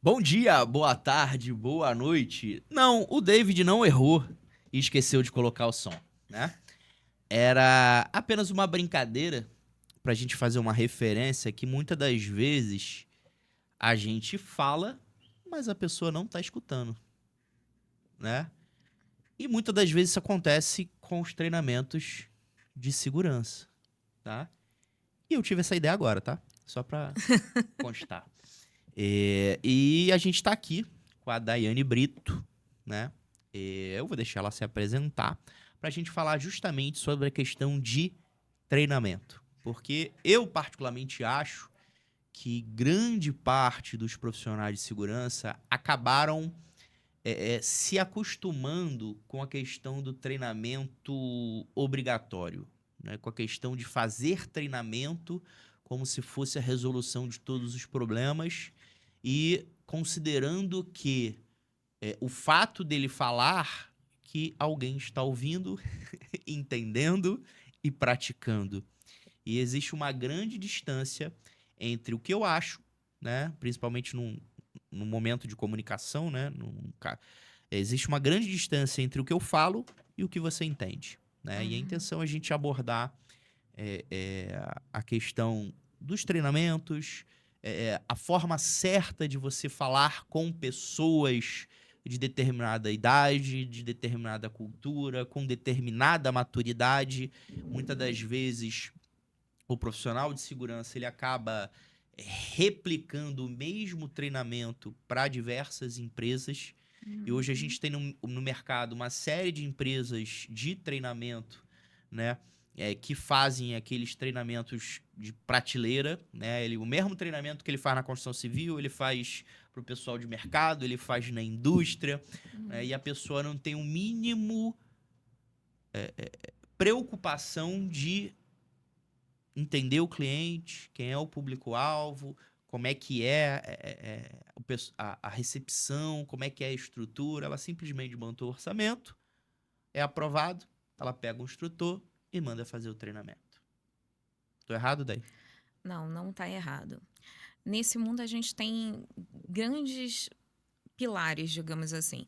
Bom dia, boa tarde, boa noite. Não, o David não errou e esqueceu de colocar o som, né? Era apenas uma brincadeira pra gente fazer uma referência que muitas das vezes a gente fala, mas a pessoa não tá escutando, né? E muitas das vezes isso acontece com os treinamentos de segurança, tá? E eu tive essa ideia agora, tá? Só pra constar. E a gente tá aqui com a Daiane Brito, né? Eu vou deixar ela se apresentar pra gente falar justamente sobre a questão de treinamento. Porque eu, particularmente, acho que grande parte dos profissionais de segurança acabaram se acostumando com a questão do treinamento obrigatório, né? Com a questão de fazer treinamento como se fosse a resolução de todos os problemas e considerando que o fato dele falar que alguém está ouvindo, entendendo e praticando. E existe uma grande distância entre o que eu acho, né, principalmente num momento de comunicação, né, existe uma grande distância entre o que eu falo e o que você entende, né? E a Uhum. intenção é a gente abordar a questão dos treinamentos, a forma certa de você falar com pessoas de determinada idade, de determinada cultura, com determinada maturidade. Muitas das vezes, o profissional de segurança ele acaba replicando o mesmo treinamento para diversas empresas. E hoje a Uhum. gente tem no mercado uma série de empresas de treinamento, né? Que fazem aqueles treinamentos de prateleira, né? O mesmo treinamento que ele faz na construção civil, ele faz para o pessoal de mercado, ele faz na indústria, né? E a pessoa não tem o mínimo preocupação de entender o cliente, quem é o público-alvo, como é que a recepção, como é que é a estrutura. Ela simplesmente monta o orçamento, é aprovado, ela pega o instrutor e manda fazer o treinamento. Tô errado daí? Não, não está errado. Nesse mundo a gente tem grandes pilares, digamos assim.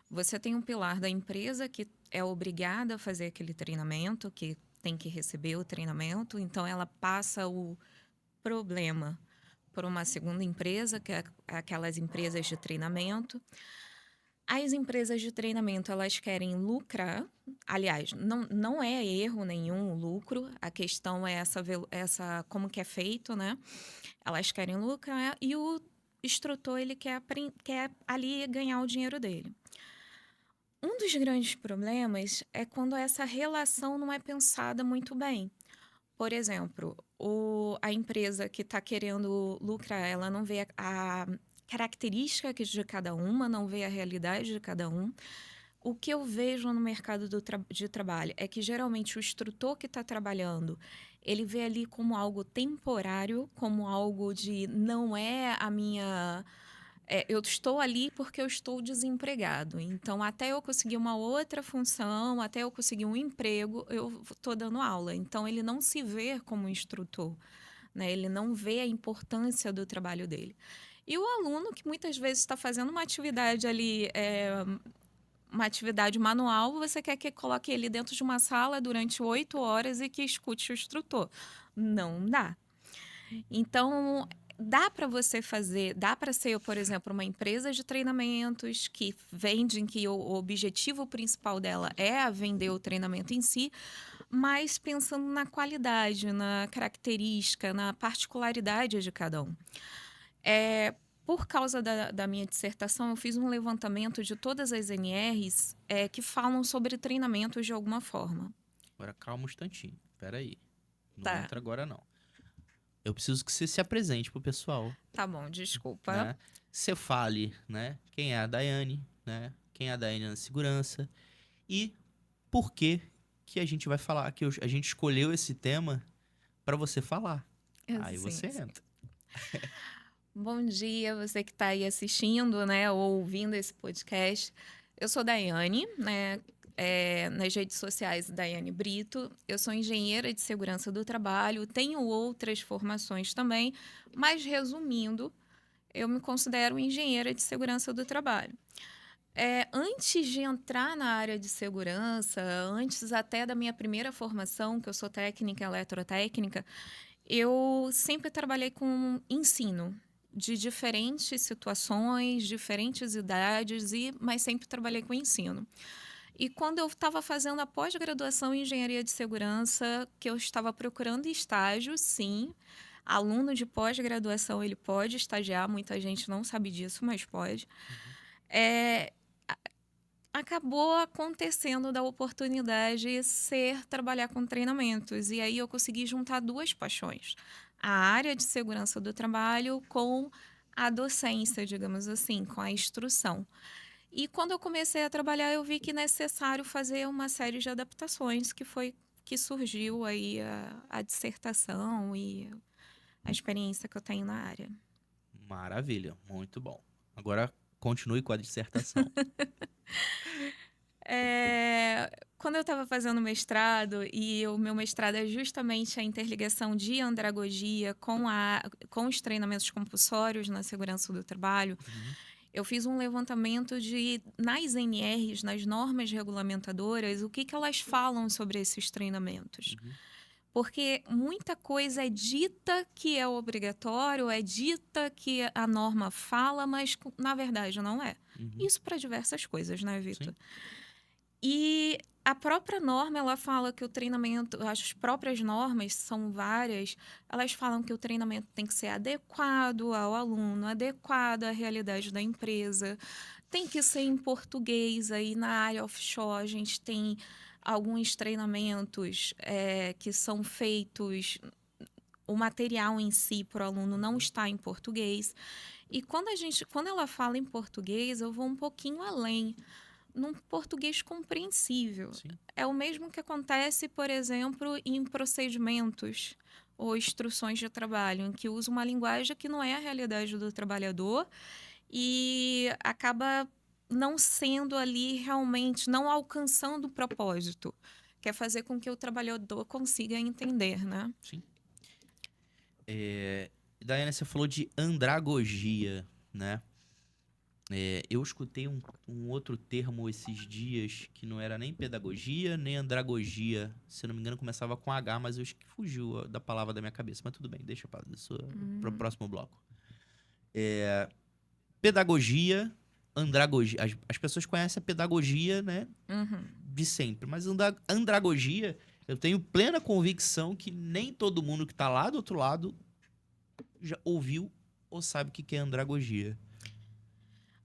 Você tem um pilar da empresa que é obrigada a fazer aquele treinamento, que tem que receber o treinamento, então ela passa o problema para uma segunda empresa, que é aquelas empresas de treinamento. As empresas de treinamento, elas querem lucrar. Aliás, não é erro nenhum o lucro, a questão é essa como que é feito, né? Elas querem lucrar e o instrutor ele quer ali ganhar o dinheiro dele. Um dos grandes problemas é quando essa relação não é pensada muito bem. Por exemplo, a empresa que está querendo lucrar, ela não vê a característica de cada uma, não vê a realidade de cada um. O que eu vejo no mercado de trabalho é que geralmente o instrutor que está trabalhando, ele vê ali como algo temporário, como algo de não é a minha. Eu estou ali porque eu estou desempregado. Então, até eu conseguir uma outra função, até eu conseguir um emprego, eu estou dando aula. Então, ele não se vê como instrutor, né? Ele não vê a importância do trabalho dele. E o aluno que muitas vezes está fazendo uma atividade ali, uma atividade manual, você quer que coloque ele dentro de uma sala durante 8 horas e que escute o instrutor. Não dá. Então, dá para ser, por exemplo, uma empresa de treinamentos que vendem que o objetivo principal dela é vender o treinamento em si, mas pensando na qualidade, na característica, na particularidade de cada um. É, por causa da minha dissertação, eu fiz um levantamento de todas as NRs que falam sobre treinamentos de alguma forma. Agora calma um instantinho. Pera aí. Não Tá, entra agora não. Eu preciso que você se apresente pro pessoal, tá bom, desculpa. né? Você fale, né? Quem é a Daiane, né? Quem é a Daiane na segurança e por que que a gente vai falar, que a gente escolheu esse tema para você falar. Aí Sim, você sim. entra. Bom dia, você que está aí assistindo, né, ou ouvindo esse podcast. Eu sou Daiane, né, nas redes sociais Daiane Brito. Eu sou engenheira de segurança do trabalho, tenho outras formações também, mas resumindo, Eu me considero engenheira de segurança do trabalho. Antes de entrar na área de segurança, antes até da minha primeira formação, que eu sou técnica eletrotécnica, eu sempre trabalhei com ensino de diferentes situações, diferentes idades, mas sempre trabalhei com ensino. E quando eu estava fazendo a pós-graduação em engenharia de segurança, que eu estava procurando estágio, sim, aluno de pós-graduação ele pode estagiar, muita gente não sabe disso, mas pode. Uhum. É, Acabou acontecendo da oportunidade ser trabalhar com treinamentos. E aí eu consegui juntar duas paixões. A área de segurança do trabalho com a docência, digamos assim, com a instrução. E quando eu comecei a trabalhar, eu vi que é necessário fazer uma série de adaptações, que foi que surgiu aí a dissertação e a experiência que eu tenho na área. Maravilha, muito bom. Agora continue com a dissertação. Quando eu estava fazendo mestrado, e o meu mestrado é justamente a interligação de andragogia com os treinamentos compulsórios na segurança do trabalho, Uhum. eu fiz um levantamento nas NRs, nas normas regulamentadoras, o que elas falam sobre esses treinamentos. Uhum. Porque muita coisa é dita que é obrigatório, é dita que a norma fala, mas na verdade não é. Uhum. Isso para diversas coisas, né, Vitor? Sim. E a própria norma, ela fala que o treinamento, as próprias normas são várias, elas falam que o treinamento tem que ser adequado ao aluno, adequado à realidade da empresa, tem que ser em português. Aí na área offshore a gente tem alguns treinamentos que são feitos, o material em si para o aluno não está em português. E quando ela fala em português, eu vou um pouquinho além, num português compreensível. Sim. É o mesmo que acontece, por exemplo, em procedimentos ou instruções de trabalho, em que usa uma linguagem que não é a realidade do trabalhador e acaba não sendo ali realmente, não alcançando o propósito, que é fazer com que o trabalhador consiga entender, né? Sim. Daiane, você falou de andragogia, né? Eu escutei um outro termo esses dias que não era nem pedagogia, nem andragogia. Se eu não me engano, começava com H, mas eu acho que fugiu da palavra da minha cabeça. Mas tudo bem, deixa para o próximo bloco. Pedagogia, andragogia. As pessoas conhecem a pedagogia, né? Uhum. De sempre. Mas andragogia, eu tenho plena convicção que nem todo mundo que tá lá do outro lado já ouviu ou sabe o que é andragogia.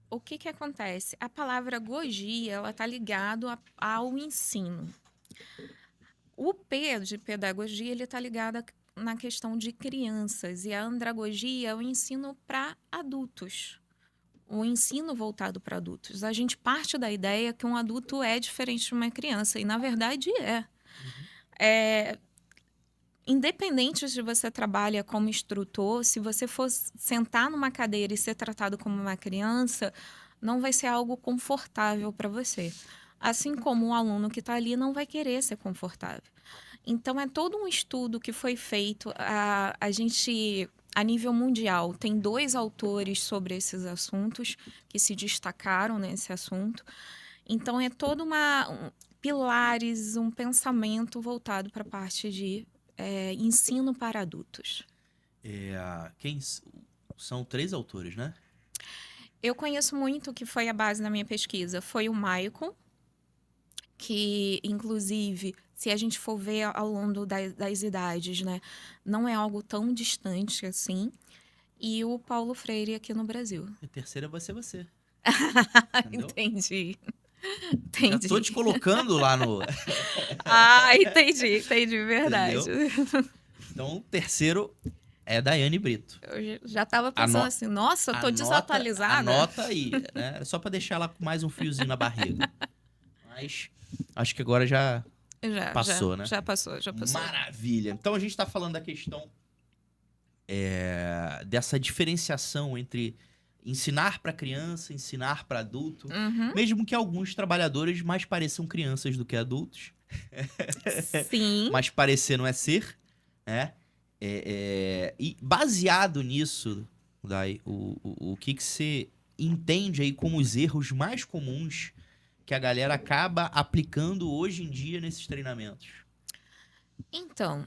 O que acontece? A palavra gogia, ela está ligado ao ensino. O P de pedagogia, ele está ligado na questão de crianças, e a andragogia é o ensino para adultos. O ensino voltado para adultos. A gente parte da ideia que um adulto é diferente de uma criança, e na verdade é. Uhum. Independente de você trabalha como instrutor, se você for sentar numa cadeira e ser tratado como uma criança, não vai ser algo confortável para você. Assim como o aluno que está ali não vai querer ser confortável. Então, é todo um estudo que foi feito. A gente, a nível mundial, tem 2 autores sobre esses assuntos que se destacaram nesse assunto. Então, é todo pilares, um pensamento voltado para a parte de ensino para adultos. São 3 autores, né? Eu conheço muito, que foi a base da minha pesquisa, foi o Maicon, que, inclusive, se a gente for ver ao longo das idades, né, não é algo tão distante assim, e o Paulo Freire aqui no Brasil. E a terceira vai ser você. Entendeu? Entendi. Já tô te colocando lá no... Entendi, verdade. Entendeu? Então, o terceiro é Daiane Brito. Eu já tava pensando assim, nossa, eu tô desatualizada. Anota aí, né? Só pra deixar ela com mais um fiozinho na barriga. Mas acho que agora já passou, né? Já passou. Maravilha. Então a gente tá falando da questão dessa diferenciação entre ensinar para criança, ensinar para adulto, mesmo que alguns trabalhadores mais pareçam crianças do que adultos. Sim. Mas parecer não é ser, né? E baseado nisso, Dai, o que você entende aí como os erros mais comuns que a galera acaba aplicando hoje em dia nesses treinamentos? Então,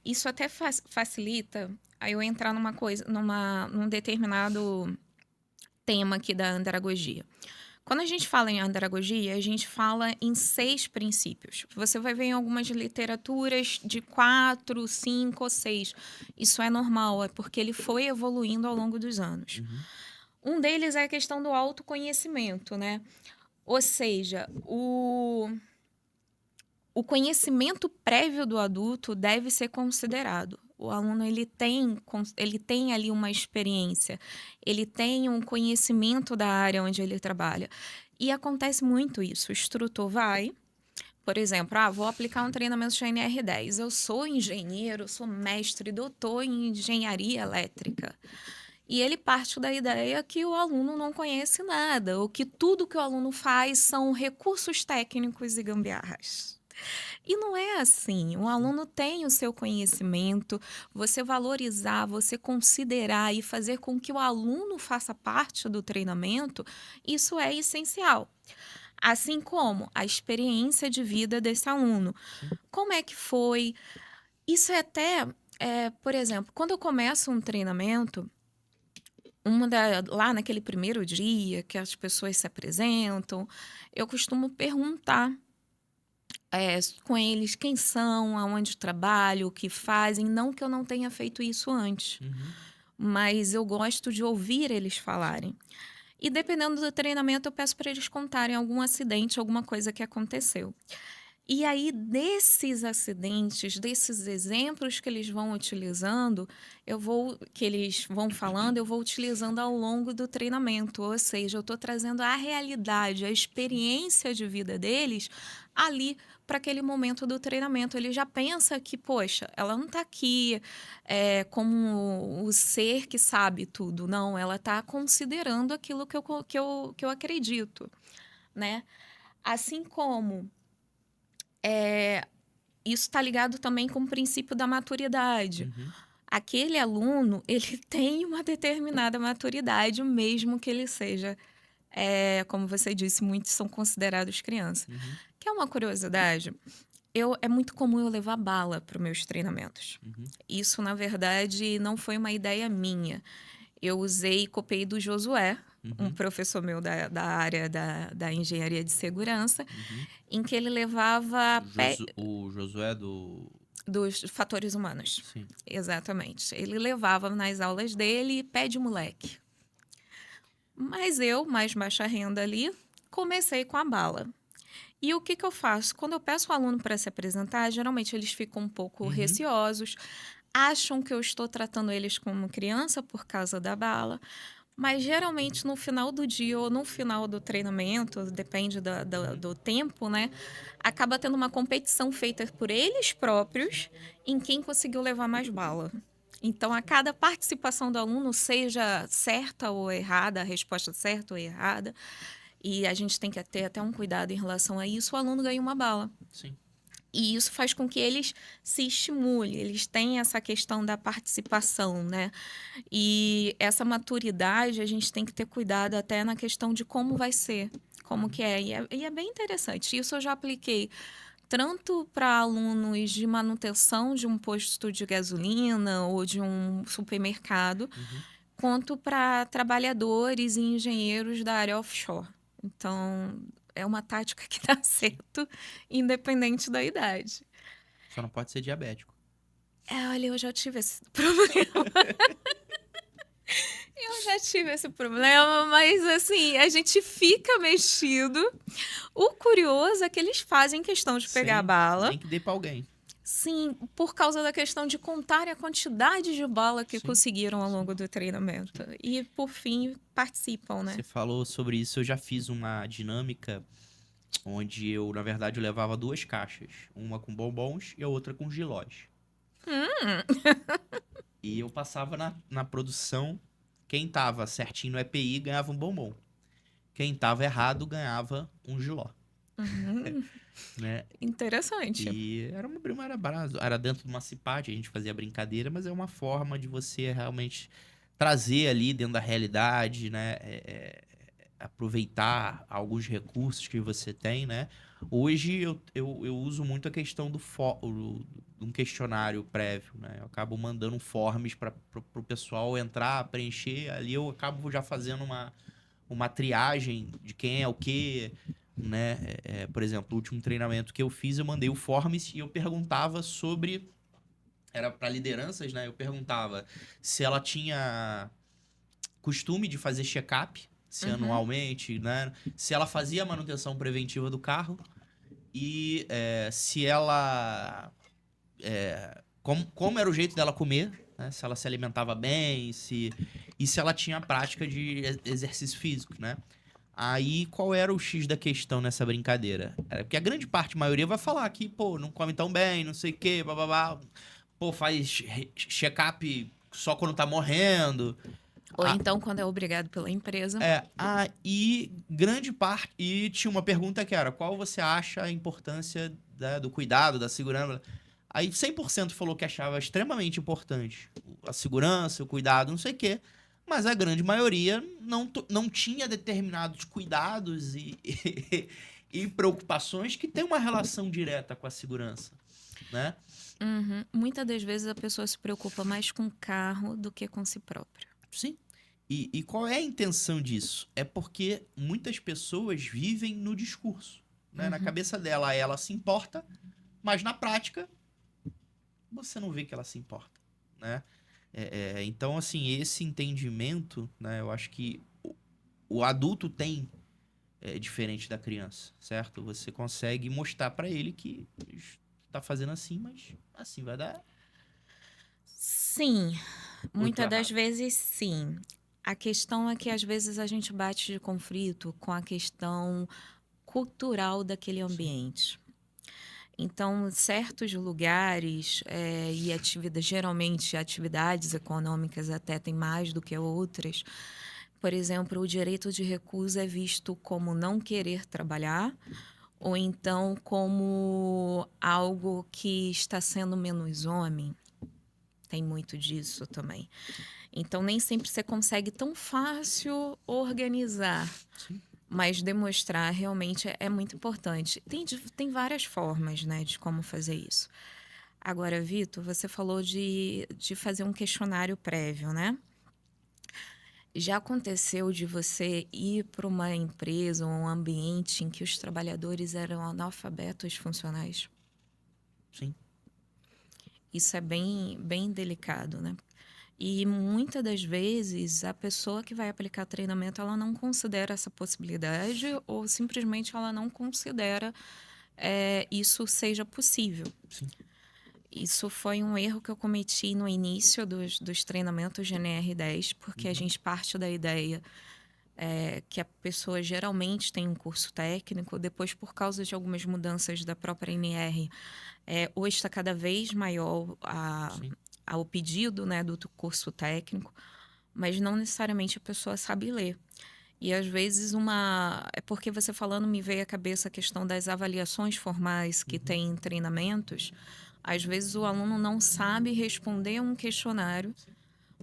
isso até facilita aí eu entrar numa coisa, num determinado tema aqui da andragogia. Quando a gente fala em andragogia, a gente fala em 6 princípios. Você vai ver em algumas literaturas de 4, 5 ou 6. Isso é normal, é porque ele foi evoluindo ao longo dos anos. Um deles é a questão do autoconhecimento, né? Ou seja, o conhecimento prévio do adulto deve ser considerado. O aluno ele tem ali uma experiência, ele tem um conhecimento da área onde ele trabalha. E acontece muito isso. O instrutor vai, por exemplo, vou aplicar um treinamento de NR10. Eu sou engenheiro, sou mestre, doutor em engenharia elétrica. E ele parte da ideia que o aluno não conhece nada, ou que tudo que o aluno faz são recursos técnicos e gambiarras. E não é assim. O aluno tem o seu conhecimento, você valorizar, você considerar e fazer com que o aluno faça parte do treinamento, isso é essencial. Assim como a experiência de vida desse aluno. Como é que foi? Isso é até, por exemplo, quando eu começo um treinamento, lá naquele primeiro dia que as pessoas se apresentam, eu costumo perguntar com eles quem são, aonde trabalham, o que fazem. Não que eu não tenha feito isso antes, mas eu gosto de ouvir eles falarem. E dependendo do treinamento, eu peço para eles contarem algum acidente, alguma coisa que aconteceu. E aí, desses acidentes, desses exemplos que eles vão utilizando, que eles vão falando, eu vou utilizando ao longo do treinamento. Ou seja, eu estou trazendo a realidade, a experiência de vida deles ali para aquele momento do treinamento. Ele já pensa que, poxa, ela não está aqui como o ser que sabe tudo. Não, ela está considerando aquilo que eu acredito, né? Assim como isso está ligado também com o princípio da maturidade. Aquele aluno, ele tem uma determinada maturidade, mesmo que ele seja, como você disse, muitos são considerados crianças. Que é uma curiosidade, é muito comum eu levar bala para os meus treinamentos. Isso, na verdade, não foi uma ideia minha. Eu usei e copiei do Josué, um professor meu da área da engenharia de segurança, em que ele levava O Josué do... dos fatores humanos. Sim. Exatamente. Ele levava nas aulas dele pé de moleque. Mas eu, mais baixa renda ali, comecei com a bala. E o que eu faço? Quando eu peço o aluno para se apresentar, geralmente eles ficam um pouco receosos, acham que eu estou tratando eles como criança por causa da bala. Mas geralmente no final do dia ou no final do treinamento, depende do tempo, né? Acaba tendo uma competição feita por eles próprios em quem conseguiu levar mais bala. Então, a cada participação do aluno, seja certa ou errada, a resposta certa ou errada, e a gente tem que ter até um cuidado em relação a isso, o aluno ganha uma bala. Sim. E isso faz com que eles se estimulem, eles têm essa questão da participação, né? E essa maturidade, a gente tem que ter cuidado até na questão de como vai ser, como que é. E é bem interessante. Isso eu já apliquei tanto para alunos de manutenção de um posto de gasolina ou de um supermercado, quanto para trabalhadores e engenheiros da área offshore. Então, é uma tática que dá certo, independente da idade. Só não pode ser diabético. Olha, eu já tive esse problema. Eu já tive esse problema, mas assim, a gente fica mexido. O curioso é que eles fazem questão de pegar a bala. Nem que dê pra alguém. Sim, por causa da questão de contar a quantidade de bala que conseguiram ao longo do treinamento. E, por fim, participam, né? Você falou sobre isso, eu já fiz uma dinâmica onde eu, na verdade, eu levava 2 caixas. Uma com bombons e a outra com gilós. E eu passava na produção, quem tava certinho no EPI ganhava um bombom. Quem tava errado ganhava um giló. Né? Interessante. E era dentro de uma cipate, a gente fazia brincadeira, mas é uma forma de você realmente trazer ali dentro da realidade, né? Aproveitar alguns recursos que você tem, né? Hoje eu uso muito a questão de um questionário prévio, né? Eu acabo mandando forms para o pessoal entrar, preencher. Ali eu acabo já fazendo uma triagem de quem é o quê, né? Por exemplo, o último treinamento que eu fiz, eu mandei o forms e eu perguntava sobre... Era para lideranças, né? Eu perguntava se ela tinha costume de fazer check-up, se Uhum. anualmente, né? Se ela fazia a manutenção preventiva do carro e se ela... como era o jeito dela comer, né? Se ela se alimentava bem, e se ela tinha prática de exercício físico, né? Aí, qual era o X da questão nessa brincadeira? Era porque a grande parte, a maioria, vai falar que, pô, não come tão bem, não sei o quê, bababá. Pô, faz check-up só quando tá morrendo. Ou então, quando é obrigado pela empresa. E grande parte. E tinha uma pergunta que era: qual você acha a importância do cuidado, da segurança? Aí 100% falou que achava extremamente importante a segurança, o cuidado, não sei o quê. Mas a grande maioria não tinha determinados cuidados e preocupações que têm uma relação direta com a segurança, né? Uhum. Muitas das vezes a pessoa se preocupa mais com o carro do que com si própria. Sim. E qual é a intenção disso? É porque muitas pessoas vivem no discurso, né? Na Uhum. cabeça dela, ela se importa, mas na prática, você não vê que ela se importa, né? Então, assim, esse entendimento, né? Eu acho que o adulto tem diferente da criança, certo? Você consegue mostrar pra ele que tá fazendo assim, mas assim vai dar Sim, ou eu tô muitas das errado. vezes sim. A questão é que às vezes a gente bate de conflito com a questão cultural daquele Sim. ambiente. Então, certos lugares e atividades, geralmente atividades econômicas até tem mais do que outras. Por exemplo, o direito de recusa é visto como não querer trabalhar, ou então como algo que está sendo menos homem. Tem muito disso também. Então, nem sempre você consegue tão fácil organizar, Sim. mas demonstrar realmente é muito importante. Tem várias formas, né, de como fazer isso. Agora, Vitor, você falou de fazer um questionário prévio, né? Já aconteceu de você ir para uma empresa ou um ambiente em que os trabalhadores eram analfabetos funcionais? Sim. Isso é bem delicado, né? E muitas das vezes a pessoa que vai aplicar treinamento ela não considera essa possibilidade ou simplesmente ela não considera isso seja possível. Sim. Isso foi um erro que eu cometi no início dos treinamentos de NR10, porque a Uhum. gente parte da ideia que a pessoa geralmente tem um curso técnico, depois, por causa de algumas mudanças da própria NR, hoje está cada vez maior Sim. o pedido, né, do curso técnico, mas não necessariamente a pessoa sabe ler. E às vezes é porque você falando me veio à cabeça a questão das avaliações formais que Uhum. tem em treinamentos. Às vezes o aluno não sabe responder a um questionário,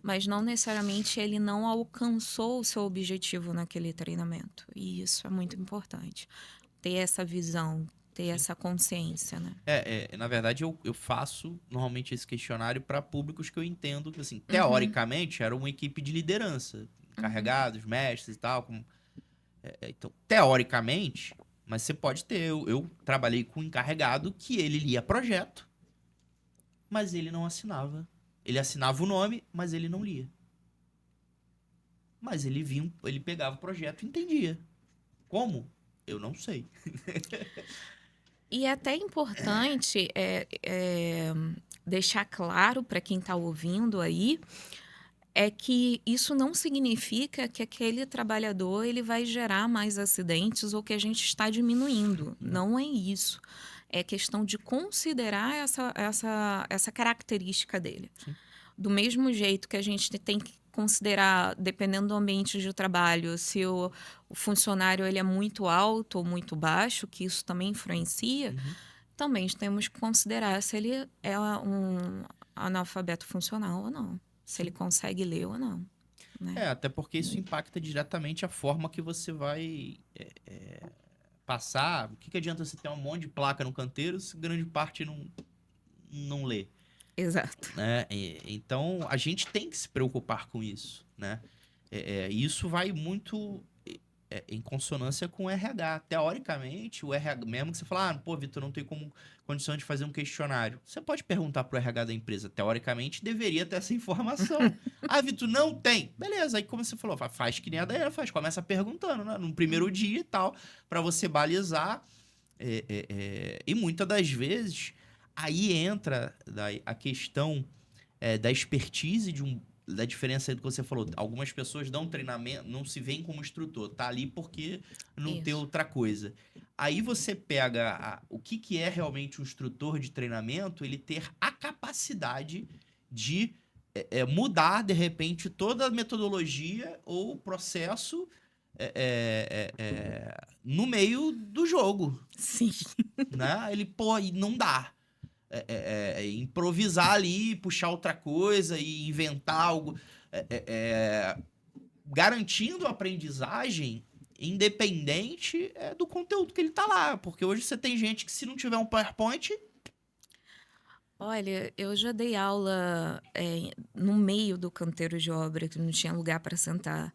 mas não necessariamente ele não alcançou o seu objetivo naquele treinamento. E isso é muito importante. Ter essa visão, ter Sim. essa consciência, né? Na verdade, eu faço normalmente esse questionário para públicos que eu entendo que, assim, Uhum, teoricamente, era uma equipe de liderança, uhum. encarregados, mestres e tal. Então, teoricamente, mas você pode ter. Eu trabalhei com um encarregado que ele lia projeto, mas ele não assinava. Ele assinava o nome, mas ele não lia. Mas ele vinha, ele pegava o projeto e entendia. Como? Eu não sei. E é até importante deixar claro para quem está ouvindo aí que isso não significa que aquele trabalhador ele vai gerar mais acidentes ou que a gente está diminuindo. Não. Não é isso. É questão de considerar essa característica dele. Sim. Do mesmo jeito que a gente tem que considerar, dependendo do ambiente de trabalho, se o funcionário ele é muito alto ou muito baixo, que isso também influencia, Uhum. também temos que considerar se ele é um analfabeto funcional ou não. Se ele Sim. consegue ler ou não. né? Até porque isso impacta diretamente a forma que você vai passar. O que adianta você ter um monte de placa no canteiro se grande parte não lê, Exato. né? Então, a gente tem que se preocupar com isso, né? E isso vai muito em consonância com o RH. Teoricamente, o RH, mesmo que você fala, pô, Vitor, não tem condição de fazer um questionário. Você pode perguntar pro RH da empresa. Teoricamente, deveria ter essa informação. Vitor, não tem. Beleza, aí como você falou, faz que nem a Daiane faz. Começa perguntando, né? No primeiro dia e tal, para você balizar. E muitas das vezes, aí entra a questão da expertise da diferença aí do que você falou. Algumas pessoas dão treinamento, não se veem como instrutor, tá ali porque não tem Isso. outra coisa. Aí você pega o que é realmente um instrutor de treinamento, ele ter a capacidade de mudar, de repente, toda a metodologia ou processo no meio do jogo, Sim. né? Ele, pô, e não dá improvisar ali, puxar outra coisa e inventar algo, garantindo a aprendizagem independente do conteúdo que ele tá lá. Porque hoje você tem gente que se não tiver um PowerPoint... Olha, eu já dei aula no meio do canteiro de obra, que não tinha lugar para sentar.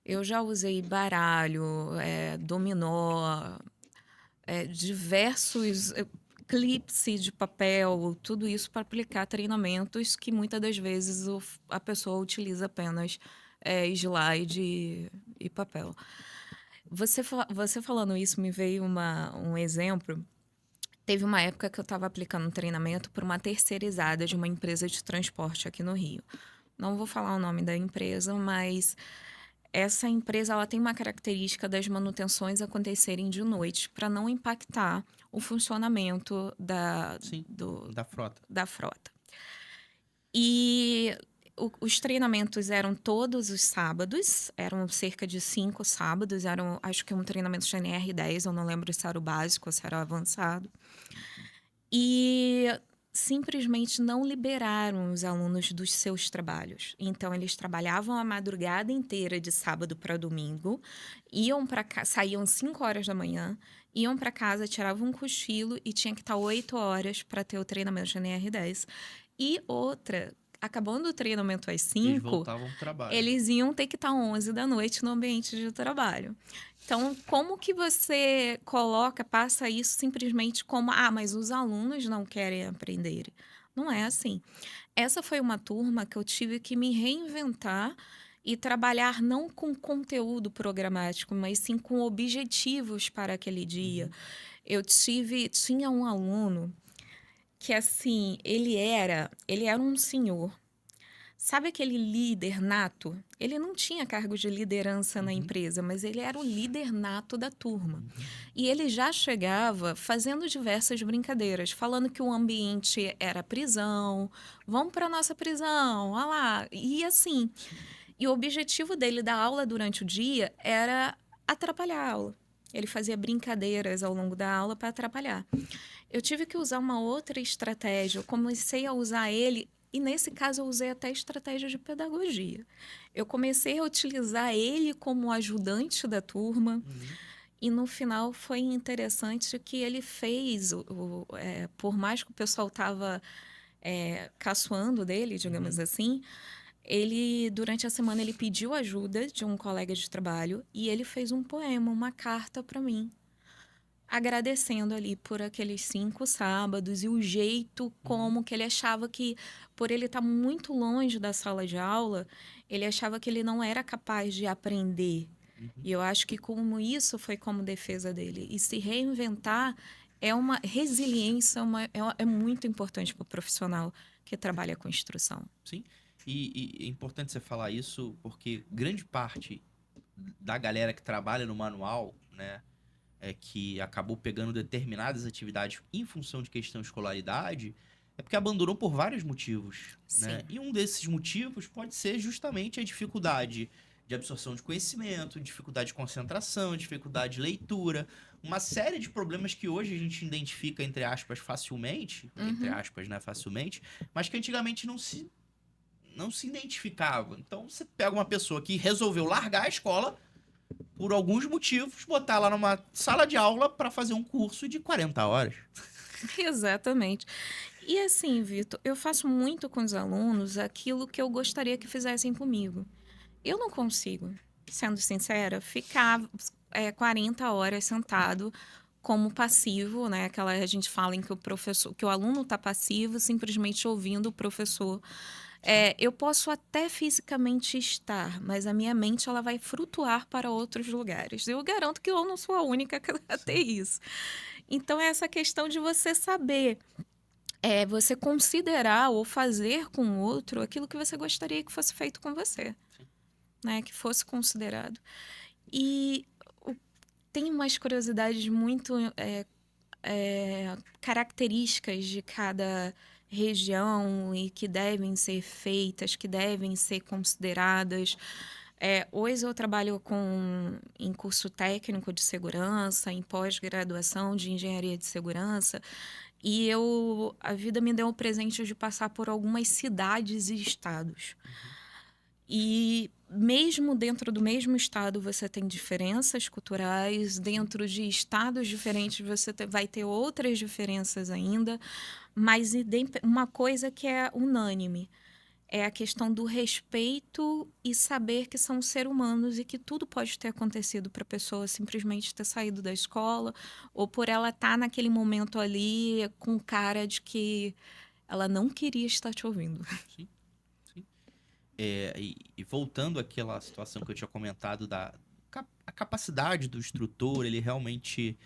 Eu já usei baralho, dominó, diversos clipes de papel, tudo isso para aplicar treinamentos que muitas das vezes a pessoa utiliza apenas slide e papel. Você falando isso me veio um exemplo. Teve uma época que eu estava aplicando um treinamento para uma terceirizada de uma empresa de transporte aqui no Rio. Não vou falar o nome da empresa, mas essa empresa ela tem uma característica das manutenções acontecerem de noite para não impactar o funcionamento Sim, da frota. da frota. E os treinamentos eram todos os sábados, eram cerca de 5 sábados, eram acho que um treinamento de NR10, eu não lembro se era o básico ou se era o avançado. E simplesmente não liberaram os alunos dos seus trabalhos. Então, eles trabalhavam a madrugada inteira de sábado para domingo, saíam 5 horas da manhã, iam para casa, tiravam um cochilo e tinha que estar 8 horas para ter o treinamento de NR10. E outra, acabando o treinamento às 5, Eles voltavam pro trabalho. eles iam ter que estar 11 da noite no ambiente de trabalho. Então, como que você passa isso simplesmente como, mas os alunos não querem aprender? Não é assim. Essa foi uma turma que eu tive que me reinventar e trabalhar não com conteúdo programático, mas sim com objetivos para aquele dia. Tinha um aluno que, assim, ele era um senhor. Sabe aquele líder nato? Ele não tinha cargo de liderança na empresa, mas ele era o líder nato da turma. E ele já chegava fazendo diversas brincadeiras, falando que o ambiente era prisão, vamos para nossa prisão, olha lá. E assim, e o objetivo dele da aula durante o dia era atrapalhar a aula. Ele fazia brincadeiras ao longo da aula para atrapalhar. Eu tive que usar uma outra estratégia. Eu comecei a usar ele, e nesse caso eu usei até estratégia de pedagogia. Eu comecei a utilizar ele como ajudante da turma, e no final foi interessante que ele fez, por mais que o pessoal estava caçoando dele, digamos assim, ele, durante a semana, ele pediu ajuda de um colega de trabalho e ele fez um poema, uma carta para mim, agradecendo ali por aqueles 5 sábados e o jeito como que ele achava que, por ele estar muito longe da sala de aula, ele achava que ele não era capaz de aprender. E eu acho que como isso foi como defesa dele. E se reinventar é uma resiliência, é muito importante para o profissional que trabalha com instrução. Sim, e é importante você falar isso porque grande parte da galera que trabalha no manual, né, que acabou pegando determinadas atividades em função de questão de escolaridade, é porque abandonou por vários motivos, né? Sim. E um desses motivos pode ser justamente a dificuldade de absorção de conhecimento, dificuldade de concentração, dificuldade de leitura, uma série de problemas que hoje a gente identifica, entre aspas, facilmente, entre aspas, né, facilmente, mas que antigamente não se identificava. Então, você pega uma pessoa que resolveu largar a escola por alguns motivos, botar ela numa sala de aula para fazer um curso de 40 horas. Exatamente. E assim, Vitor, eu faço muito com os alunos aquilo que eu gostaria que fizessem comigo. Eu não consigo, sendo sincera, ficar 40 horas sentado como passivo, né? Aquela a gente fala em que o professor, que o aluno está passivo, simplesmente ouvindo o professor. Eu posso até fisicamente estar, mas a minha mente ela vai flutuar para outros lugares. Eu garanto que eu não sou a única a ter isso. Então é essa questão de você saber, você considerar ou fazer com o outro aquilo que você gostaria que fosse feito com você, né? Que fosse considerado. E tem umas curiosidades muito características de cada região e que devem ser feitas, que devem ser consideradas. Hoje eu trabalho em curso técnico de segurança, em pós-graduação de engenharia de segurança, e a vida me deu o presente de passar por algumas cidades e estados. E mesmo dentro do mesmo estado você tem diferenças culturais, dentro de estados diferentes você vai ter outras diferenças ainda, mas uma coisa que é unânime é a questão do respeito e saber que são seres humanos e que tudo pode ter acontecido para a pessoa simplesmente ter saído da escola ou por ela estar naquele momento ali com cara de que ela não queria estar te ouvindo. Sim, sim. E voltando àquela situação que eu tinha comentado a capacidade do instrutor, ele realmente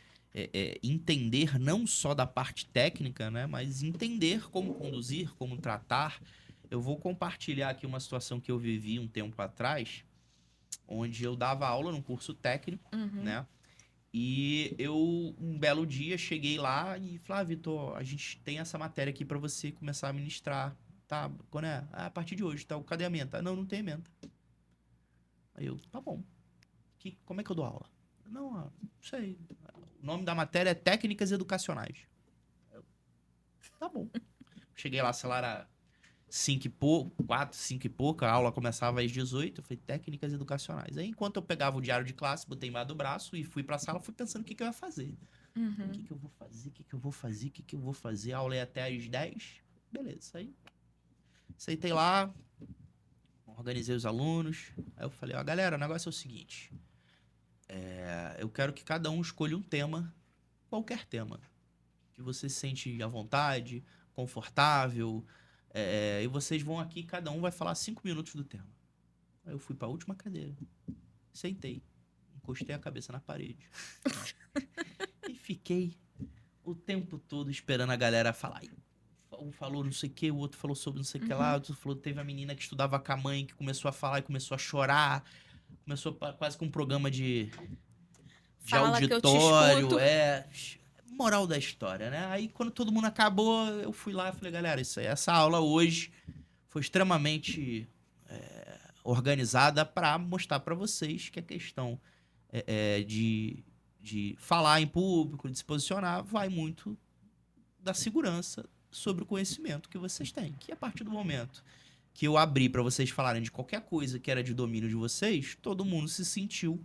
entender não só da parte técnica, né, mas entender como conduzir, como tratar. Eu vou compartilhar aqui uma situação que eu vivi um tempo atrás, onde eu dava aula num curso técnico, né? E eu, um belo dia, cheguei lá e falei, Vitor, a gente tem essa matéria aqui para você começar a ministrar. Tá, quando é? A partir de hoje, tá? Cadê a ementa? Não, não tem ementa. Aí eu, tá bom. Como é que eu dou aula? Não sei. O nome da matéria é Técnicas Educacionais. Eu, tá bom. Cheguei lá, sei lá, era 5 e pouco, 4, 5 e pouco, a aula começava às 18, eu falei, técnicas educacionais. Aí, enquanto eu pegava o diário de classe, botei embaixo do braço e fui pra sala, fui pensando o que eu ia fazer. O que eu vou fazer, o que eu vou fazer, o que eu vou fazer. A aula é até às 10, beleza. Aí, sentei lá, organizei os alunos. Aí eu falei, galera, o negócio é o seguinte. Eu quero que cada um escolha um tema, qualquer tema, que você se sente à vontade, confortável. E vocês vão aqui, cada um vai falar 5 minutos do tema. Aí eu fui pra última cadeira, sentei, encostei a cabeça na parede e fiquei o tempo todo esperando a galera falar. Um falou não sei o que, o outro falou sobre não sei o que lá, o outro falou, teve a menina que estudava com a mãe que começou a falar e começou a chorar, começou quase com um programa de Fala que eu te auditório, escuto. moral da história, né? Aí quando todo mundo acabou, eu fui lá e falei, galera, isso aí, essa aula hoje foi extremamente organizada para mostrar para vocês que a questão de falar em público, de se posicionar, vai muito da segurança sobre o conhecimento que vocês têm. Que a partir do momento que eu abri para vocês falarem de qualquer coisa que era de domínio de vocês, todo mundo se sentiu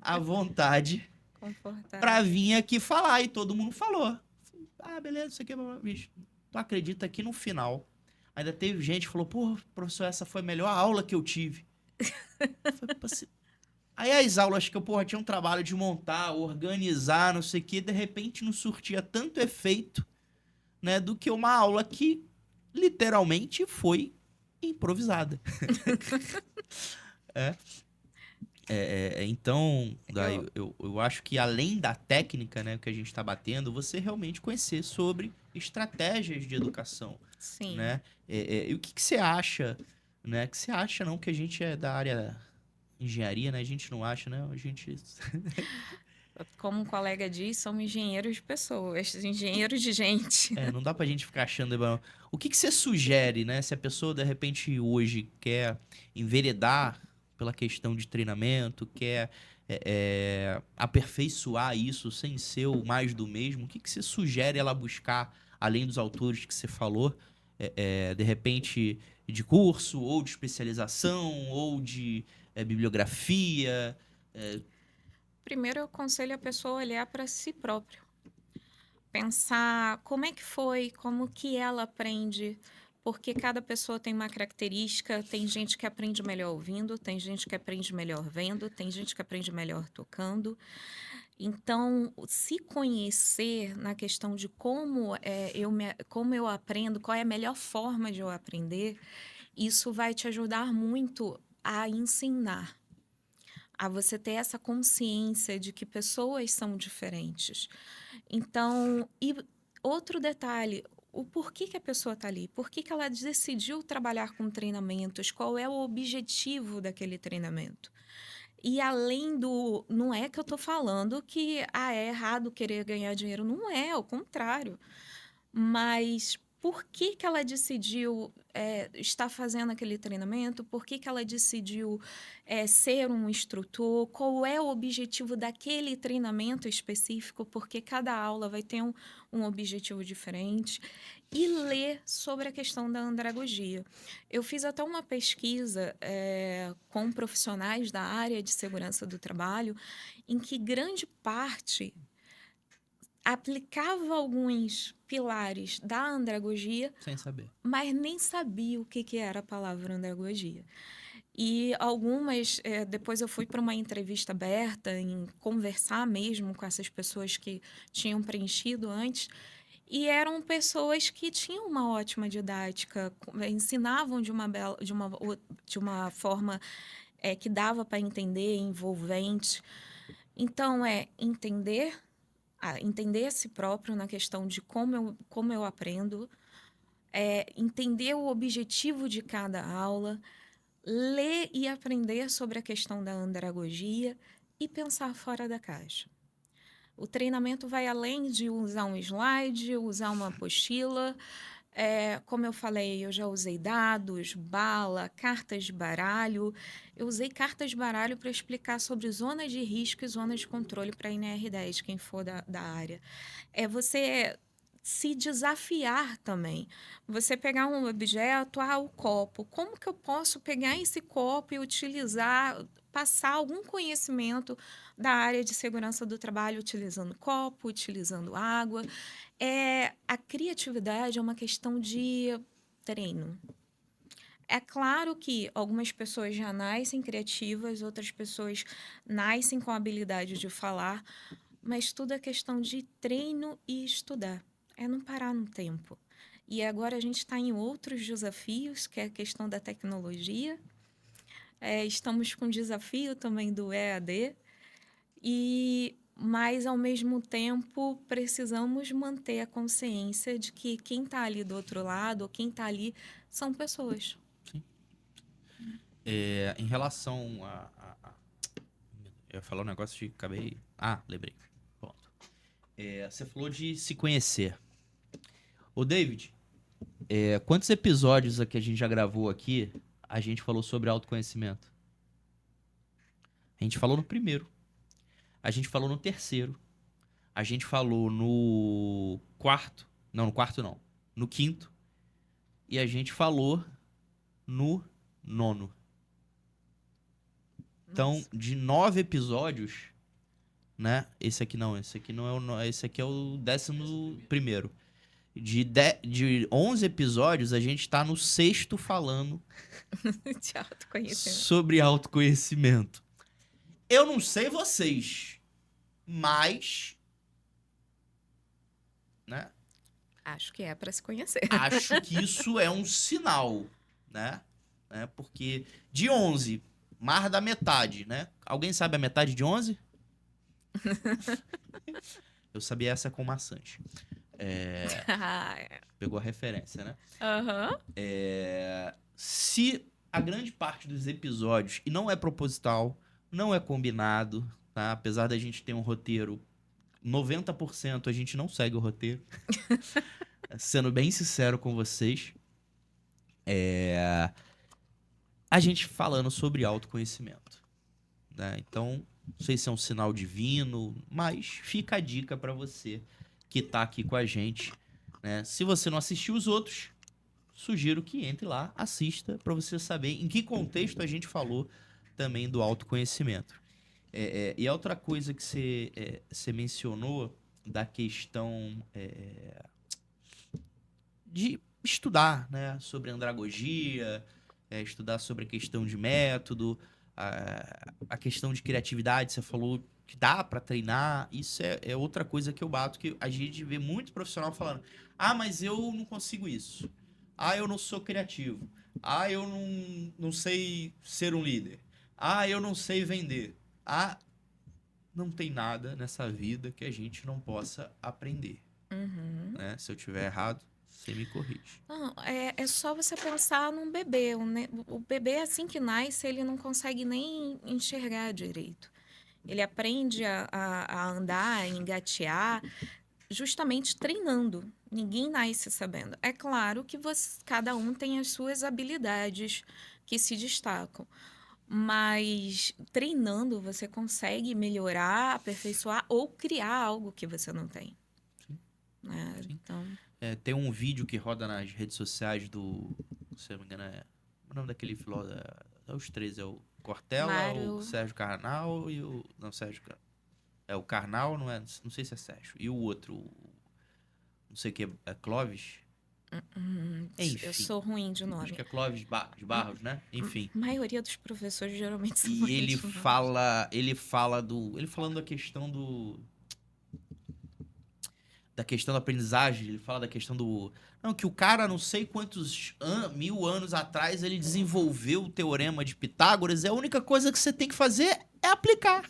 à vontade para vir aqui falar. E todo mundo falou. Beleza, isso aqui é... Bicho, tu acredita que no final ainda teve gente que falou, pô, professor, essa foi a melhor aula que eu tive. Aí as aulas que eu, porra, tinha um trabalho de montar, organizar, não sei o que, de repente não surtia tanto efeito, né, do que uma aula que literalmente foi improvisada. Então, daí, eu acho que além da técnica, né, que a gente está batendo, você realmente conhecer sobre estratégias de educação. Sim. Né? E o que você acha, né? Que você acha não que a gente é da área engenharia, né? A gente não acha, né? A gente... Como um colega diz, somos engenheiros de pessoas, engenheiros de gente. não dá pra gente ficar achando... O que você sugere, né? Se a pessoa, de repente, hoje quer enveredar pela questão de treinamento, quer aperfeiçoar isso sem ser o mais do mesmo, o que você sugere ela buscar, além dos autores que você falou, de repente, de curso, ou de especialização, ou de bibliografia? Primeiro, eu aconselho a pessoa a olhar para si próprio. Pensar como é que foi, como que ela aprende, porque cada pessoa tem uma característica, tem gente que aprende melhor ouvindo, tem gente que aprende melhor vendo, tem gente que aprende melhor tocando. Então, se conhecer na questão de como eu aprendo, qual é a melhor forma de eu aprender, isso vai te ajudar muito a ensinar, a você ter essa consciência de que pessoas são diferentes. Então, e outro detalhe, o porquê que a pessoa está ali, por que ela decidiu trabalhar com treinamentos, qual é o objetivo daquele treinamento. E além do. Não é que eu estou falando que é errado querer ganhar dinheiro, não é, ao contrário. Mas por que que ela decidiu estar fazendo aquele treinamento? Por que que ela decidiu ser um instrutor? Qual é o objetivo daquele treinamento específico? Porque cada aula vai ter um objetivo diferente. E ler sobre a questão da andragogia. Eu fiz até uma pesquisa com profissionais da área de segurança do trabalho, em que grande parte aplicava alguns pilares da andragogia, Sem saber. mas nem sabia o que era a palavra andragogia. E algumas, depois eu fui para uma entrevista aberta, em conversar mesmo com essas pessoas que tinham preenchido antes, e eram pessoas que tinham uma ótima didática, ensinavam de uma forma que dava para entender, envolvente. Então, entender a si próprio na questão de como eu aprendo, entender o objetivo de cada aula, ler e aprender sobre a questão da andragogia e pensar fora da caixa. O treinamento vai além de usar um slide, usar uma apostila. Como eu falei, eu já usei dados, bala, cartas de baralho. Eu usei cartas de baralho para explicar sobre zonas de risco e zonas de controle para a NR10, quem for da área. É você se desafiar também. Você pegar um objeto, o copo. Como que eu posso pegar esse copo e utilizar, passar algum conhecimento da área de segurança do trabalho utilizando copo, utilizando água? A criatividade é uma questão de treino. É claro que algumas pessoas já nascem criativas, outras pessoas nascem com a habilidade de falar, mas tudo é questão de treino e estudar. É não parar no tempo. E agora a gente está em outros desafios, que é a questão da tecnologia. Estamos com o desafio também do EAD. Mas, ao mesmo tempo, precisamos manter a consciência de que quem está ali do outro lado, ou quem está ali, são pessoas. Sim. Em relação eu ia falar um negócio e acabei... lembrei. Pronto. Você falou de se conhecer. Ô, David, quantos episódios que a gente já gravou aqui, a gente falou sobre autoconhecimento? A gente falou no primeiro. A gente falou no terceiro. A gente falou no quarto. Não, no quarto não. No quinto. E a gente falou no nono. Então, Nossa. de 9 episódios, né? Esse aqui não é o... Esse aqui é o 11º. De 11 episódios, a gente tá no 6º falando De autoconhecimento. sobre autoconhecimento. Eu não sei vocês, mas... né? Acho que é para se conhecer. Acho que isso é um sinal, né? Porque de 11, mais da metade, né? Alguém sabe a metade de 11? Eu sabia essa com maçãs. Pegou a referência, né? Aham. Se a grande parte dos episódios, e não é proposital, não é combinado, tá? Apesar da gente ter um roteiro, 90% a gente não segue o roteiro. Sendo bem sincero com vocês, a gente falando sobre autoconhecimento, né? Então, não sei se é um sinal divino, mas fica a dica pra você que tá aqui com a gente, né? Se você não assistiu os outros, sugiro que entre lá, assista, para você saber em que contexto a gente falou também do autoconhecimento. E a outra coisa que você mencionou da questão de estudar, né, sobre andragogia, estudar sobre a questão de método, a questão de criatividade, você falou que dá para treinar, isso é outra coisa que eu bato, que a gente vê muito profissional falando, mas eu não consigo isso, eu não sou criativo, eu não sei ser um líder, eu não sei vender, não tem nada nessa vida que a gente não possa aprender, né? Se eu tiver errado, você me corrige. Não, é só você pensar num bebê. O bebê, assim que nasce, ele não consegue nem enxergar direito. Ele aprende a andar, a engatear, justamente treinando. Ninguém nasce sabendo. É claro que cada um tem as suas habilidades que se destacam. Mas treinando, você consegue melhorar, aperfeiçoar ou criar algo que você não tem. Sim. Né? Sim. Então... tem um vídeo que roda nas redes sociais se eu não me engano, o nome daquele filósofo, os três, é o Cortella, Mário... o Sérgio Carnal e o... Não, Sérgio... o Carnal, não sei se é Sérgio. E o outro, não sei o que, é Clóvis? Enfim. Eu sou ruim de nome. Acho que é Clóvis de Barros, né? Enfim. A maioria dos professores geralmente são E ruins ele de nome. ele falando da questão da questão da aprendizagem, ele fala da questão que o cara, não sei quantos 1000 anos atrás, ele desenvolveu o teorema de Pitágoras, a única coisa que você tem que fazer é aplicar.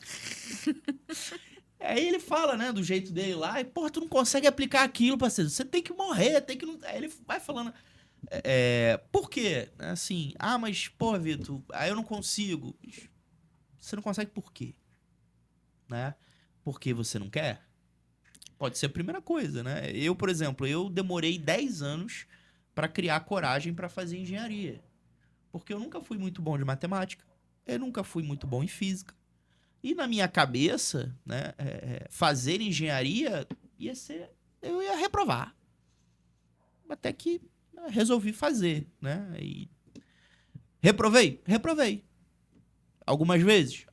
Aí ele fala, né, do jeito dele lá, tu não consegue aplicar aquilo, parceiro, você tem que morrer, tem que... Aí ele vai falando, por quê? Assim, mas, Vitor, aí eu não consigo. Você não consegue por quê? Né? Porque você não quer? Pode ser a primeira coisa, né? Eu, por exemplo, eu demorei 10 anos para criar coragem para fazer engenharia. Porque eu nunca fui muito bom de matemática, eu nunca fui muito bom em física. E na minha cabeça, né, fazer engenharia eu ia reprovar. Até que resolvi fazer, né? E reprovei. Algumas vezes.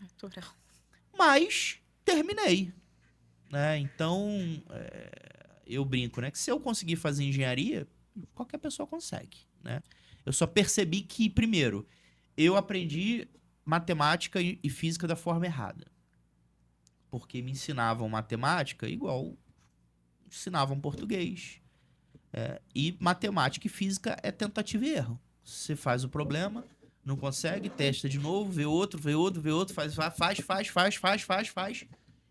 Natural. Mas terminei, né? Então, eu brinco, né? Que se eu conseguir fazer engenharia, qualquer pessoa consegue, né? Eu só percebi que, primeiro, eu aprendi matemática e física da forma errada. Porque me ensinavam matemática igual ensinavam português. E matemática e física é tentativa e erro. Você faz o problema, não consegue, testa de novo, vê outro, faz,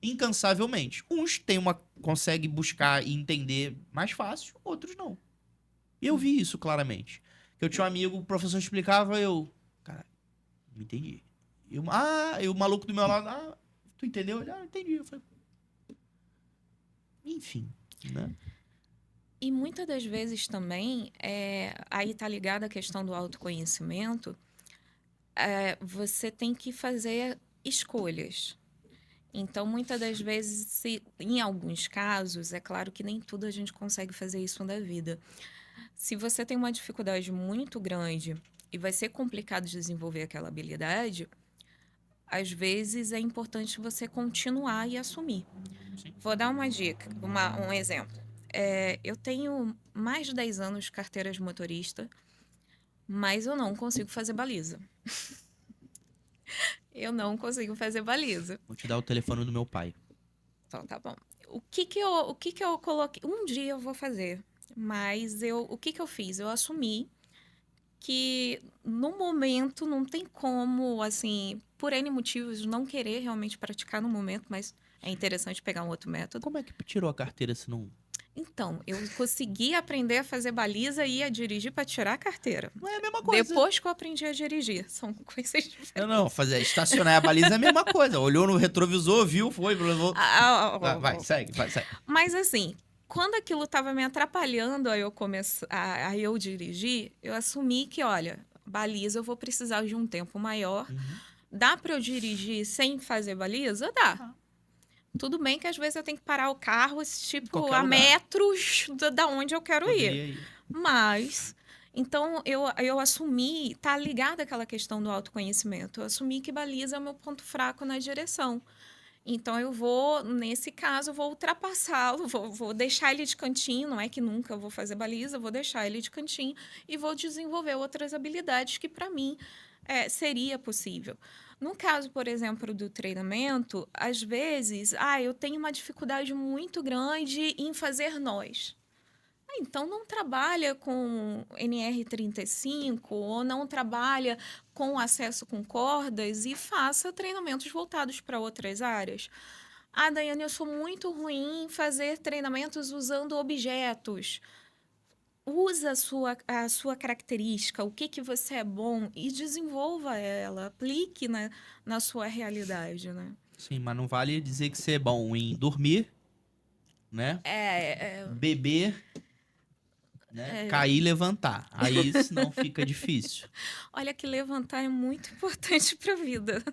incansavelmente. Uns consegue buscar e entender mais fácil, outros não. E eu vi isso claramente. Eu tinha um amigo, o professor explicava, cara, não entendi. E o maluco do meu lado, tu entendeu? Entendi. Eu falei, enfim, né? E muitas das vezes também, aí tá ligada a questão do autoconhecimento, você tem que fazer escolhas. Então, muitas das vezes, em alguns casos, é claro que nem tudo a gente consegue fazer isso na vida. Se você tem uma dificuldade muito grande e vai ser complicado desenvolver aquela habilidade, às vezes é importante você continuar e assumir. Sim. Vou dar uma dica, um exemplo. Eu tenho mais de 10 anos de carteira de motorista, mas eu não consigo fazer baliza. Eu não consigo fazer baliza. Vou te dar o telefone do meu pai. Então, tá bom. O que eu coloquei? Um dia eu vou fazer, mas o que eu fiz? Eu assumi que no momento não tem como, assim, por N motivos, não querer realmente praticar no momento, mas é interessante pegar um outro método. Como é que tirou a carteira se não... Então, eu consegui aprender a fazer baliza e a dirigir para tirar a carteira. Não é a mesma coisa. Depois que eu aprendi a dirigir. São coisas diferentes. Não, estacionar a baliza é a mesma coisa. Olhou no retrovisor, viu, foi, levou... Vai, segue. Mas assim, quando aquilo estava me atrapalhando a eu dirigir, eu assumi que, olha, baliza eu vou precisar de um tempo maior. Dá para eu dirigir sem fazer baliza? Dá. Tudo bem que às vezes eu tenho que parar o carro, tipo, a metros da onde eu quero ir. Mas, então, eu assumi, tá ligada àquela questão do autoconhecimento. Eu assumi que baliza é o meu ponto fraco na direção. Então, eu vou, nesse caso, eu vou ultrapassá-lo, vou deixar ele de cantinho, não é que nunca eu vou fazer baliza, eu vou deixar ele de cantinho e vou desenvolver outras habilidades que, para mim, seria possível. No caso, por exemplo, do treinamento, às vezes, eu tenho uma dificuldade muito grande em fazer nós. Então, não trabalha com NR35 ou não trabalha com acesso com cordas e faça treinamentos voltados para outras áreas. Daiane, eu sou muito ruim em fazer treinamentos usando objetos. Usa a sua característica, o que você é bom e desenvolva ela, aplique na sua realidade, né? Sim, mas não vale dizer que você é bom em dormir, né? Beber, né? Cair e levantar. Aí senão fica difícil. Olha que levantar é muito importante para a vida.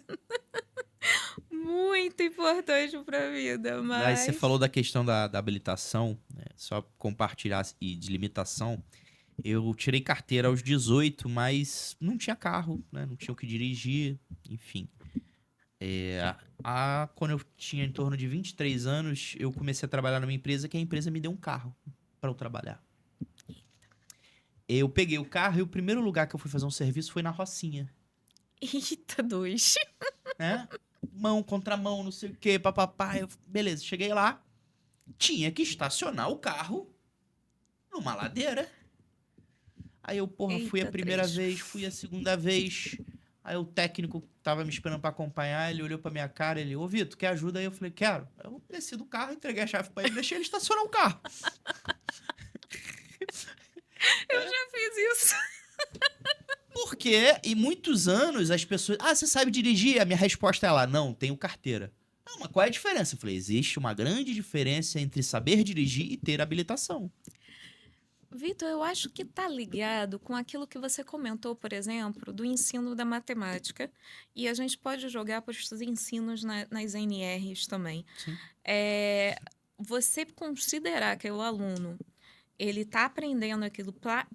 Muito importante para a vida, Aí você mas... falou da questão da habilitação, né? Só compartilhar e de limitação. Eu tirei carteira aos 18, mas não tinha carro, né? Não tinha o que dirigir, enfim. Quando eu tinha em torno de 23 anos, eu comecei a trabalhar numa empresa que a empresa me deu um carro para eu trabalhar. Eu peguei o carro e o primeiro lugar que eu fui fazer um serviço foi na Rocinha, Eita, dois. né? Mão contra mão, não sei o quê, papapá. Beleza, cheguei lá, tinha que estacionar o carro numa ladeira. Aí eu, porra, fui a Eita, primeira três. vez, fui a segunda vez. Aí o técnico tava me esperando pra acompanhar, ele olhou pra minha cara, ele, ô Vitor, quer ajuda? Aí eu falei, quero. Eu desci do carro, entreguei a chave pra ele, deixei ele estacionar o carro. Eu já fiz isso. Porque, em muitos anos, as pessoas... você sabe dirigir? A minha resposta é lá, não, tenho carteira. Não, mas qual é a diferença? Eu falei, existe uma grande diferença entre saber dirigir e ter habilitação. Vitor, eu acho que está ligado com aquilo que você comentou, por exemplo, do ensino da matemática, e a gente pode jogar para os ensinos nas NRs também. Sim, Você considerar que o aluno ele está aprendendo aquilo para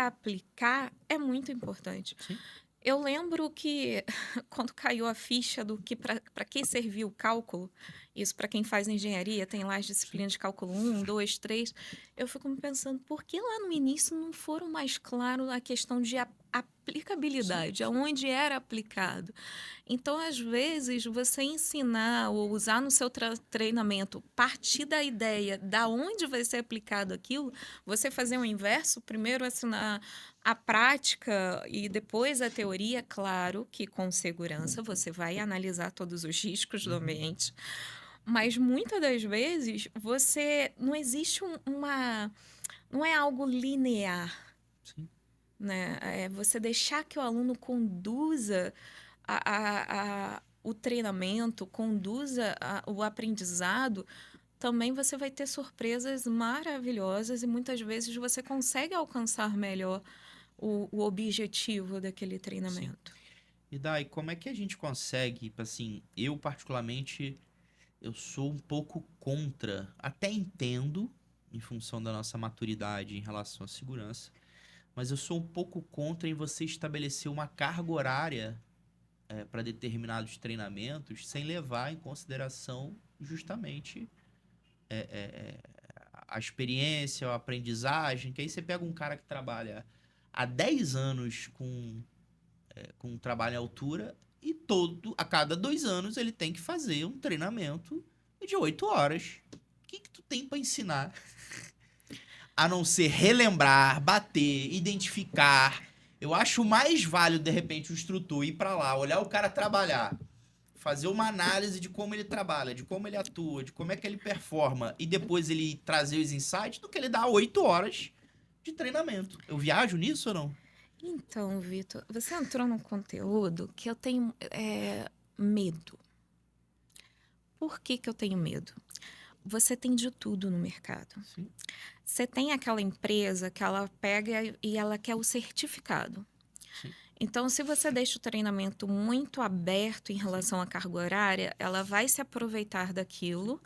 aplicar é muito importante. sim. Eu lembro que quando caiu a ficha do que para que servia o cálculo, isso para quem faz engenharia, tem lá as disciplinas de cálculo 1, 2, 3, eu fico me pensando, por que lá no início não foram mais claro a questão de Sim, aplicabilidade, sim. aonde era aplicado? Então, às vezes, você ensinar ou usar no seu treinamento, partir da ideia da onde vai ser aplicado aquilo, você fazer o inverso, primeiro assinar a prática e depois a teoria, claro que com segurança você vai analisar todos os riscos do Uhum. ambiente, mas muitas das vezes você não existe não é algo linear, Sim. né? É você deixar que o aluno conduza o treinamento, conduza o aprendizado, também você vai ter surpresas maravilhosas e muitas vezes você consegue alcançar melhor o objetivo daquele Sim. treinamento. E daí, como é que a gente consegue, assim, eu particularmente, eu sou um pouco contra, até entendo, em função da nossa maturidade em relação à segurança, mas eu sou um pouco contra em você estabelecer uma carga horária para determinados treinamentos sem levar em consideração justamente a experiência, a aprendizagem, que aí você pega um cara que trabalha há 10 anos com um trabalho em altura e a cada 2 anos ele tem que fazer um treinamento de 8 horas. O que tu tem para ensinar? A não ser relembrar, bater, identificar. Eu acho mais válido, de repente, o instrutor ir para lá, olhar o cara trabalhar, fazer uma análise de como ele trabalha, de como ele atua, de como é que ele performa, e depois ele trazer os insights, do que ele dar 8 horas de treinamento. Eu viajo nisso ou não? Então, Vitor, você entrou num conteúdo que eu tenho medo. Por que que eu tenho medo? Você tem de tudo no mercado. Sim, Você tem aquela empresa que ela pega e ela quer o certificado. sim. Então, se você deixa o treinamento muito aberto em relação à carga horária, ela vai se aproveitar daquilo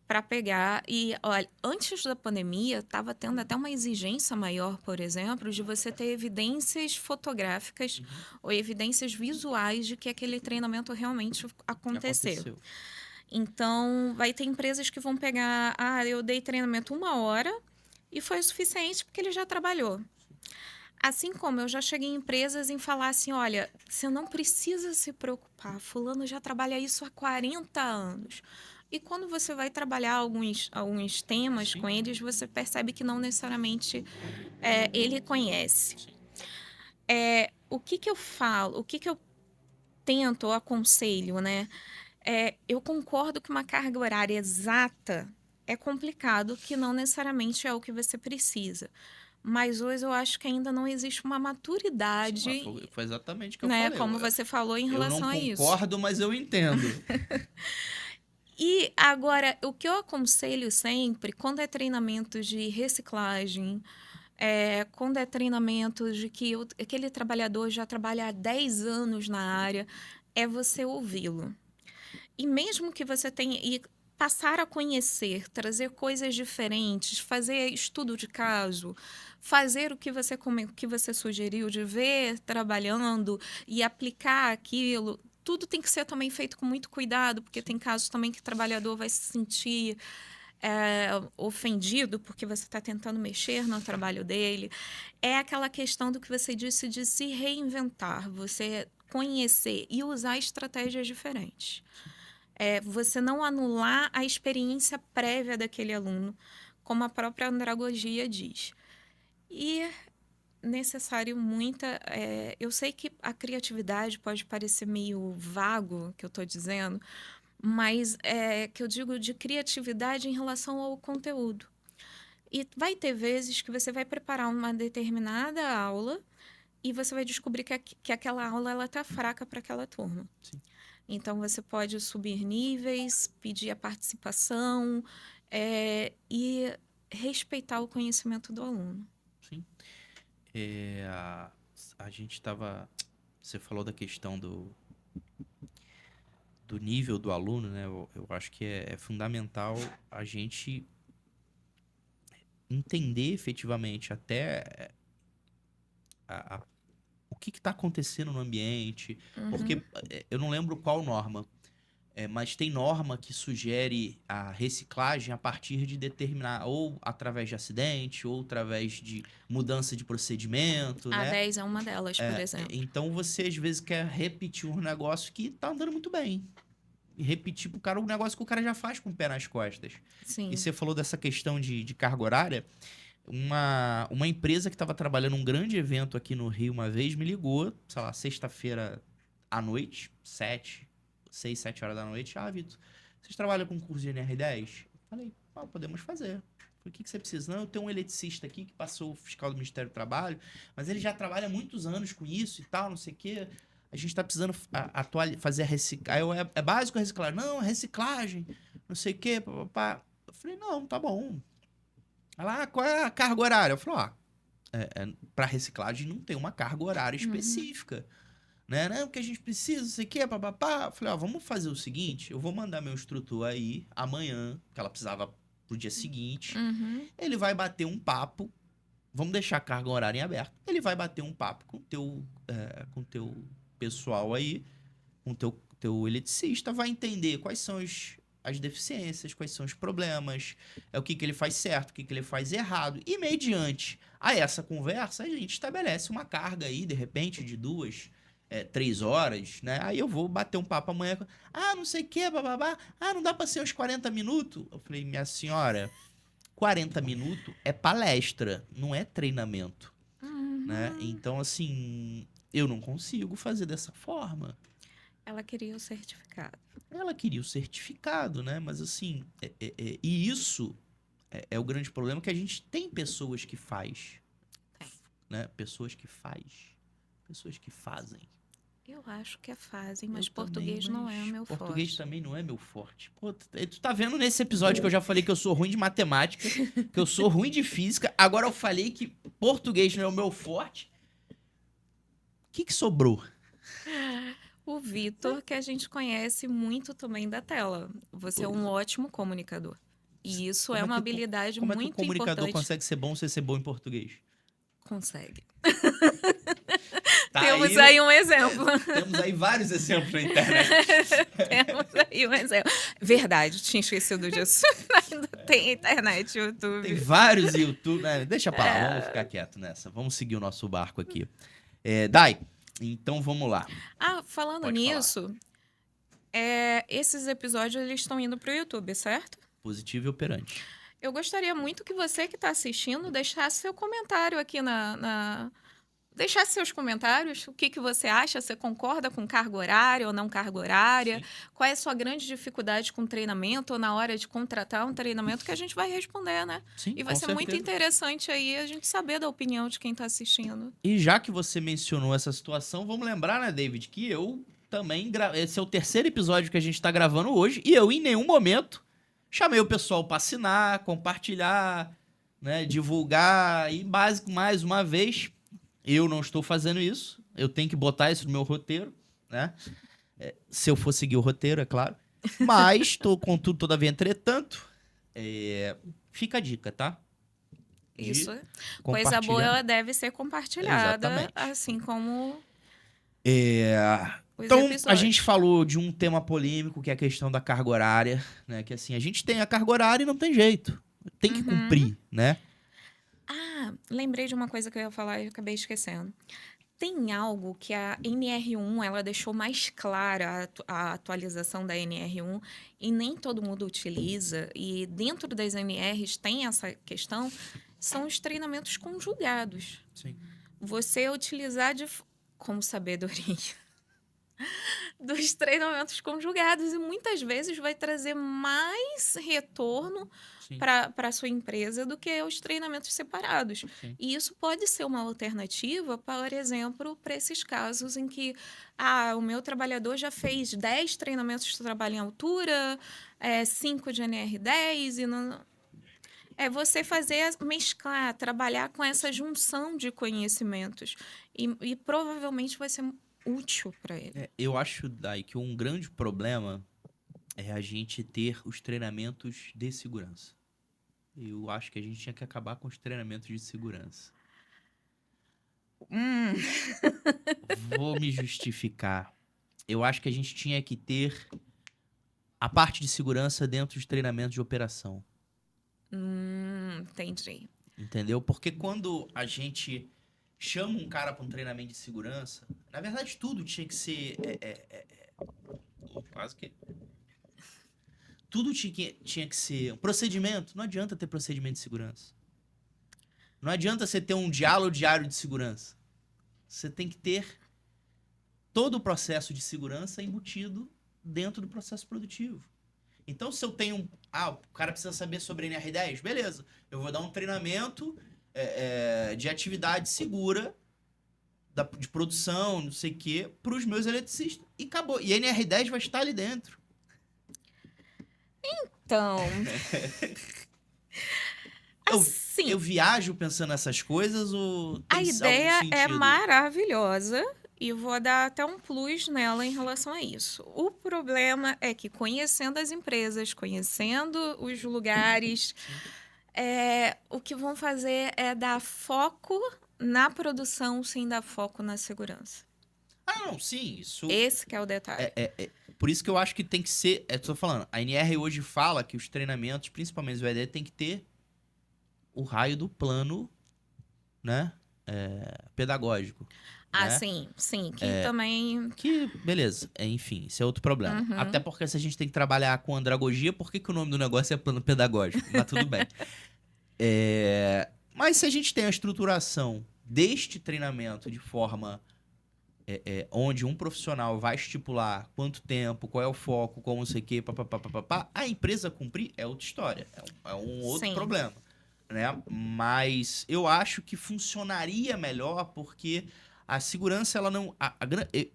para pegar. E, olha, antes da pandemia, estava tendo até uma exigência maior, por exemplo, de você ter evidências fotográficas ou evidências visuais de que aquele treinamento realmente aconteceu. Então, vai ter empresas que vão pegar, eu dei treinamento 1 hora e foi o suficiente porque ele já trabalhou. Assim como eu já cheguei em empresas em falar assim, olha, você não precisa se preocupar, fulano já trabalha isso há 40 anos. E quando você vai trabalhar alguns temas com eles, você percebe que não necessariamente ele conhece. O que eu falo, o que eu tento ou aconselho, né? Eu concordo que uma carga horária exata é complicado, que não necessariamente é o que você precisa. Mas hoje eu acho que ainda não existe uma maturidade, Foi exatamente o que eu né? falei. Como você falou em Eu não relação a isso. concordo, mas eu entendo. E agora, o que eu aconselho sempre, quando é treinamento de reciclagem, quando é treinamento de que aquele trabalhador já trabalha há 10 anos na área, é você ouvi-lo. E mesmo que você tenha... E passar a conhecer, trazer coisas diferentes, fazer estudo de caso, fazer o que você sugeriu de ver trabalhando e aplicar aquilo. Tudo tem que ser também feito com muito cuidado, porque tem casos também que o trabalhador vai se sentir ofendido porque você está tentando mexer no trabalho dele. É aquela questão do que você disse de se reinventar, você conhecer e usar estratégias diferentes. Você não anular a experiência prévia daquele aluno, como a própria andragogia diz. E necessário muita... eu sei que a criatividade pode parecer meio vago, que eu estou dizendo, mas que eu digo de criatividade em relação ao conteúdo. E vai ter vezes que você vai preparar uma determinada aula e você vai descobrir que aquela aula ela está fraca para aquela turma. Sim. Então, você pode subir níveis, pedir a participação e respeitar o conhecimento do aluno. Sim. A gente estava... Você falou da questão do nível do aluno, né? Eu acho que é fundamental a gente entender efetivamente até o que está acontecendo no ambiente. Porque eu não lembro qual norma, mas tem norma que sugere a reciclagem a partir de determinar, ou através de acidente, ou através de mudança de procedimento, A né? 10 é uma delas, por exemplo. Então você às vezes quer repetir um negócio que tá andando muito bem. E repetir pro cara um negócio que o cara já faz com o pé nas costas. Sim. E você falou dessa questão de carga horária. Uma empresa que estava trabalhando um grande evento aqui no Rio uma vez me ligou, sei lá, sexta-feira à noite, 6, 7 horas da noite. Vitor, vocês trabalham com curso de NR10? Falei, podemos fazer. Falei, o que você precisa? Não, eu tenho um eletricista aqui que passou o fiscal do Ministério do Trabalho, mas ele já trabalha há muitos anos com isso e tal, não sei o quê. A gente tá precisando fazer a reciclagem. É básico a reciclagem? Não, reciclagem, não sei o quê, papapá. Eu falei, não, tá bom. Ela, qual é a carga horária? Eu falei, para reciclagem não tem uma carga horária específica. Né? Não, o que a gente precisa, não sei o quê, papapá. Eu falei, vamos fazer o seguinte, eu vou mandar meu instrutor aí amanhã, que ela precisava pro dia seguinte. Ele vai bater um papo, vamos deixar a carga horária em aberto. Ele vai bater um papo com o teu pessoal aí, com o teu eletricista, vai entender quais são as deficiências, quais são os problemas, o que ele faz certo, o que ele faz errado. E mediante a essa conversa, a gente estabelece uma carga aí, de repente, de 2, 3 horas, né? Aí eu vou bater um papo amanhã. Não sei o que, bababá. Não dá pra ser uns 40 minutos? Eu falei, minha senhora, 40 minutos é palestra, não é treinamento, né? Então, assim, eu não consigo fazer dessa forma. Ela queria o certificado. Ela queria o certificado, né? Mas assim, e isso é o grande problema, que a gente tem pessoas que faz, né? Pessoas que fazem. Eu acho que fazem, mas português não é o meu forte. Português também não é meu forte. Pô, tu tá vendo nesse episódio que eu já falei que eu sou ruim de matemática, que eu sou ruim de física, agora eu falei que português não é o meu forte. O que sobrou? O Vitor, que a gente conhece muito também da tela. Você é um ótimo comunicador. E isso Como é é uma que habilidade como é que o muito comunicador importante. consegue ser bom sem ser bom em português? Consegue. Tá Temos aí, aí um exemplo. temos aí vários exemplos na internet. Temos aí um exemplo. Verdade, tinha esquecido disso. Ainda tem internet, Tem YouTube. vários YouTube. Deixa pra lá, vamos ficar quieto nessa. Vamos seguir o nosso barco aqui. Dai, então vamos lá. Ah, falando Pode falar. nisso, esses episódios eles estão indo para o YouTube, certo? Positivo e operante. Eu gostaria muito que você que está assistindo deixasse seu comentário aqui deixasse seus comentários. O que você acha? Você concorda com carga horária ou não carga horária? Sim. Qual é a sua grande dificuldade com treinamento ou na hora de contratar um treinamento que a gente vai responder, né? Sim, E vai com ser muito certeza. interessante aí a gente saber da opinião de quem está assistindo. E já que você mencionou essa situação, vamos lembrar, né, David, que eu também. Esse é o terceiro episódio que a gente tá gravando hoje e eu, em nenhum momento, chamei o pessoal para assinar, compartilhar, né, divulgar. E básico, mais uma vez, eu não estou fazendo isso. Eu tenho que botar isso no meu roteiro, né? Se eu for seguir o roteiro, é claro. Mas, estou contudo, todavia, entretanto, fica a dica, tá? De Isso. Coisa compartilhar. boa ela deve ser compartilhada, Exatamente. assim como os Então, a episódios. gente falou de um tema polêmico, que é a questão da carga horária, né? Que assim, a gente tem a carga horária e não tem jeito. Tem que cumprir, né? Ah, lembrei de uma coisa que eu ia falar e eu acabei esquecendo. Tem algo que a NR1 ela deixou mais clara a atualização da NR1 e nem todo mundo utiliza, e dentro das NRs tem essa questão, são os treinamentos conjugados. Sim. Você utilizar como sabedoria dos treinamentos conjugados e muitas vezes vai trazer mais retorno Sim. para a sua empresa do que os treinamentos separados. Sim. E isso pode ser uma alternativa, por exemplo, para esses casos em que o meu trabalhador já fez 10 treinamentos de trabalho em altura, 5 de NR10 e não... É você mesclar, trabalhar com essa junção de conhecimentos. E provavelmente vai ser útil para ele. Eu acho, Dai, que um grande problema é a gente ter os treinamentos de segurança. Eu acho que a gente tinha que acabar com os treinamentos de segurança. Vou me justificar. Eu acho que a gente tinha que ter a parte de segurança dentro dos treinamentos de operação. Entendi. Entendeu? Porque quando a gente chama um cara para um treinamento de segurança, na verdade tudo tinha que ser... quase que... Tudo tinha que ser um procedimento. Não adianta ter procedimento de segurança. Não adianta você ter um diálogo diário de segurança. Você tem que ter todo o processo de segurança embutido dentro do processo produtivo. Então, se eu tenho... o cara precisa saber sobre NR10? Beleza. Eu vou dar um treinamento de atividade segura, de produção, não sei o quê, para os meus eletricistas. E acabou. E NR10 vai estar ali dentro. Então... assim, Eu viajo pensando nessas coisas ou a tem ideia algum é sentido? maravilhosa e vou dar até um plus nela em relação a isso. O problema é que conhecendo as empresas, conhecendo os lugares, o que vão fazer é dar foco na produção sem dar foco na segurança. Não, sim, isso... Esse que é o detalhe. Por isso que eu acho que tem que ser... Tô falando, a NR hoje fala que os treinamentos, principalmente o ED, tem que ter o raio do plano, né? Pedagógico. Né? Sim, que também... Que, beleza, enfim, isso é outro problema. Até porque se a gente tem que trabalhar com andragogia, por que o nome do negócio é plano pedagógico? Mas tudo bem. Mas se a gente tem a estruturação deste treinamento de forma onde um profissional vai estipular quanto tempo, qual é o foco, como não sei o quê, a empresa cumprir é outra história. É um outro problema. Né? Mas eu acho que funcionaria melhor porque a segurança, ela não...